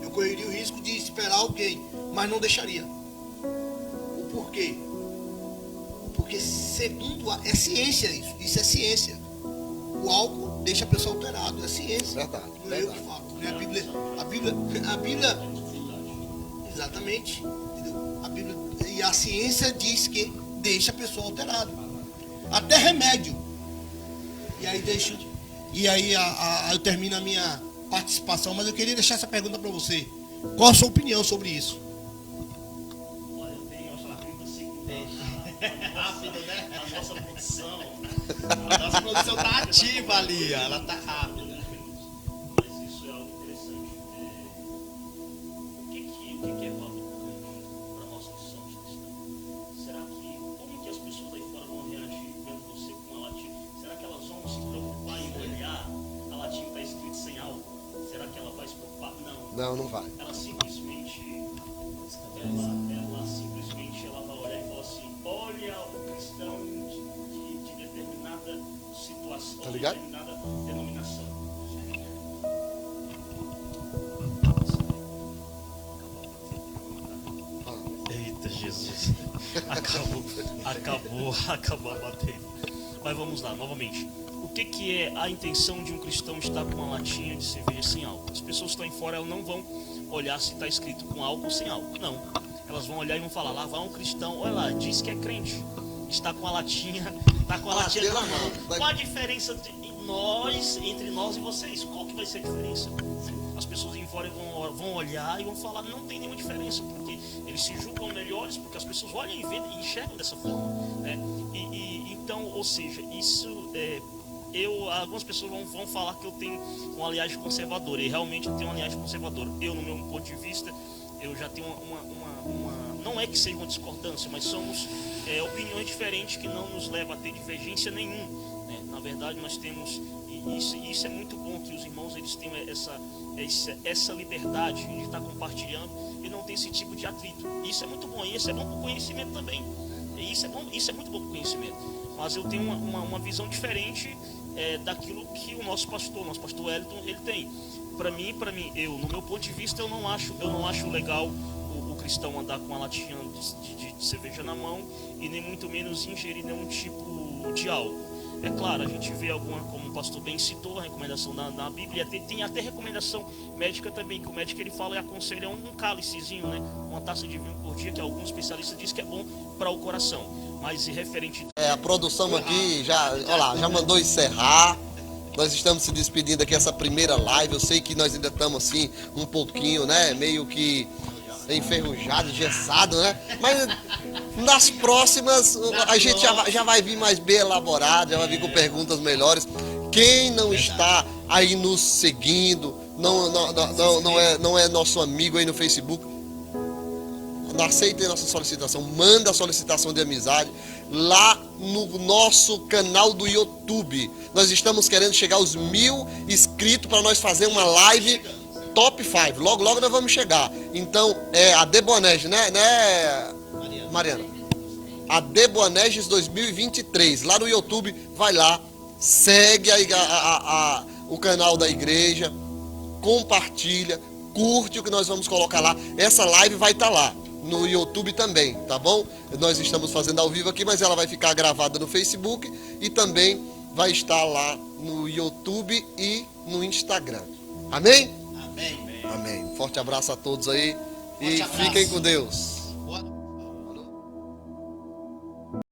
S6: Eu correria o risco de esperar alguém, mas não deixaria. O porquê? Porque segundo é ciência isso é ciência. O álcool
S7: deixa a pessoa alterada. É ciência.
S3: Verdade,
S7: Não é eu que
S3: verdade.
S7: falo. Né? A Bíblia, exatamente. Entendeu? A Bíblia, e a ciência diz que deixa a pessoa alterada. Até remédio. E aí deixa. E aí eu termino a minha participação, mas eu queria deixar essa pergunta para você. Qual a sua opinião sobre isso?
S4: Olha, eu tenho a pergunta seguinte. Rápido, né? A nossa produção.
S6: A nossa produção tá ativa ali, ó, ela tá rápida.
S4: Mas isso é algo interessante. O que é valor para nós que somos cristãos? Será que, como que as pessoas aí fora vão reagir vendo você com a latinha? Será que elas vão se preocupar em olhar a latinha que está escrito sem álcool? Será que ela vai se preocupar? Não.
S3: Não vai.
S4: Ela simplesmente ela vai olhar e falar assim, olha o cristão de determinada situação,
S3: Tá ligado?
S4: determinada denominação. Eita Jesus, acabou a bateria. Mas vamos lá, novamente. O que é a intenção de um cristão estar com uma latinha de cerveja sem álcool? As pessoas que estão aí fora, elas não vão olhar se está escrito com álcool ou sem álcool. Não. Elas vão olhar e vão falar, lá vai um cristão, olha lá, diz que é crente. Está com a latinha, na mão. Qual a diferença entre nós e vocês? Qual que vai ser a diferença? As pessoas aí fora vão olhar e vão falar, não tem nenhuma diferença, porque eles se julgam melhores, porque as pessoas olham e veem e enxergam dessa forma. Né? Então, ou seja, isso algumas pessoas vão falar que eu tenho uma linhagem conservadora, e realmente eu tenho uma linhagem conservadora. Eu, no meu ponto de vista, eu já tenho não é que seja uma discordância, mas somos opiniões diferentes que não nos levam a ter divergência nenhuma. Né? Na verdade, nós temos, e isso é muito bom, que os irmãos eles tenham essa liberdade de estar compartilhando e não ter esse tipo de atrito. Isso é muito bom, e isso é bom para o conhecimento também. Isso é muito bom para o conhecimento. Mas eu tenho uma visão diferente daquilo que o nosso pastor Wellington, ele tem. Para mim, no meu ponto de vista, eu não acho legal o cristão andar com uma latinha de cerveja na mão e nem muito menos ingerir nenhum tipo de álcool. É claro, a gente vê alguma, como o pastor bem citou, a recomendação na Bíblia, tem até recomendação médica também, que o médico ele fala e aconselha um cálicezinho, né? Uma taça de vinho por dia, que alguns especialistas dizem que é bom para o coração. Mas referente...
S3: A produção aqui já mandou encerrar. Nós estamos se despedindo aqui essa primeira live. Eu sei que nós ainda estamos assim, um pouquinho, né? Meio que enferrujado, engessado, né? Mas nas próximas a gente já vai vir mais bem elaborado, já vai vir com perguntas melhores. Quem não está aí nos seguindo, não é nosso amigo aí no Facebook, aceitem nossa solicitação, manda a solicitação de amizade lá no nosso canal do YouTube. Nós estamos querendo chegar aos 1000 inscritos para nós fazer uma live top 5. Logo nós vamos chegar. Então, a Deboneges, né, Mariana? A Deboneges 2023, lá no YouTube, vai lá, segue aí o canal da igreja, compartilha, curte o que nós vamos colocar lá. Essa live vai estar lá no YouTube também, tá bom? Nós estamos fazendo ao vivo aqui, mas ela vai ficar gravada no Facebook e também vai estar lá no YouTube e no Instagram. Amém?
S6: Amém.
S3: Amém. Forte abraço a todos aí e fiquem com Deus.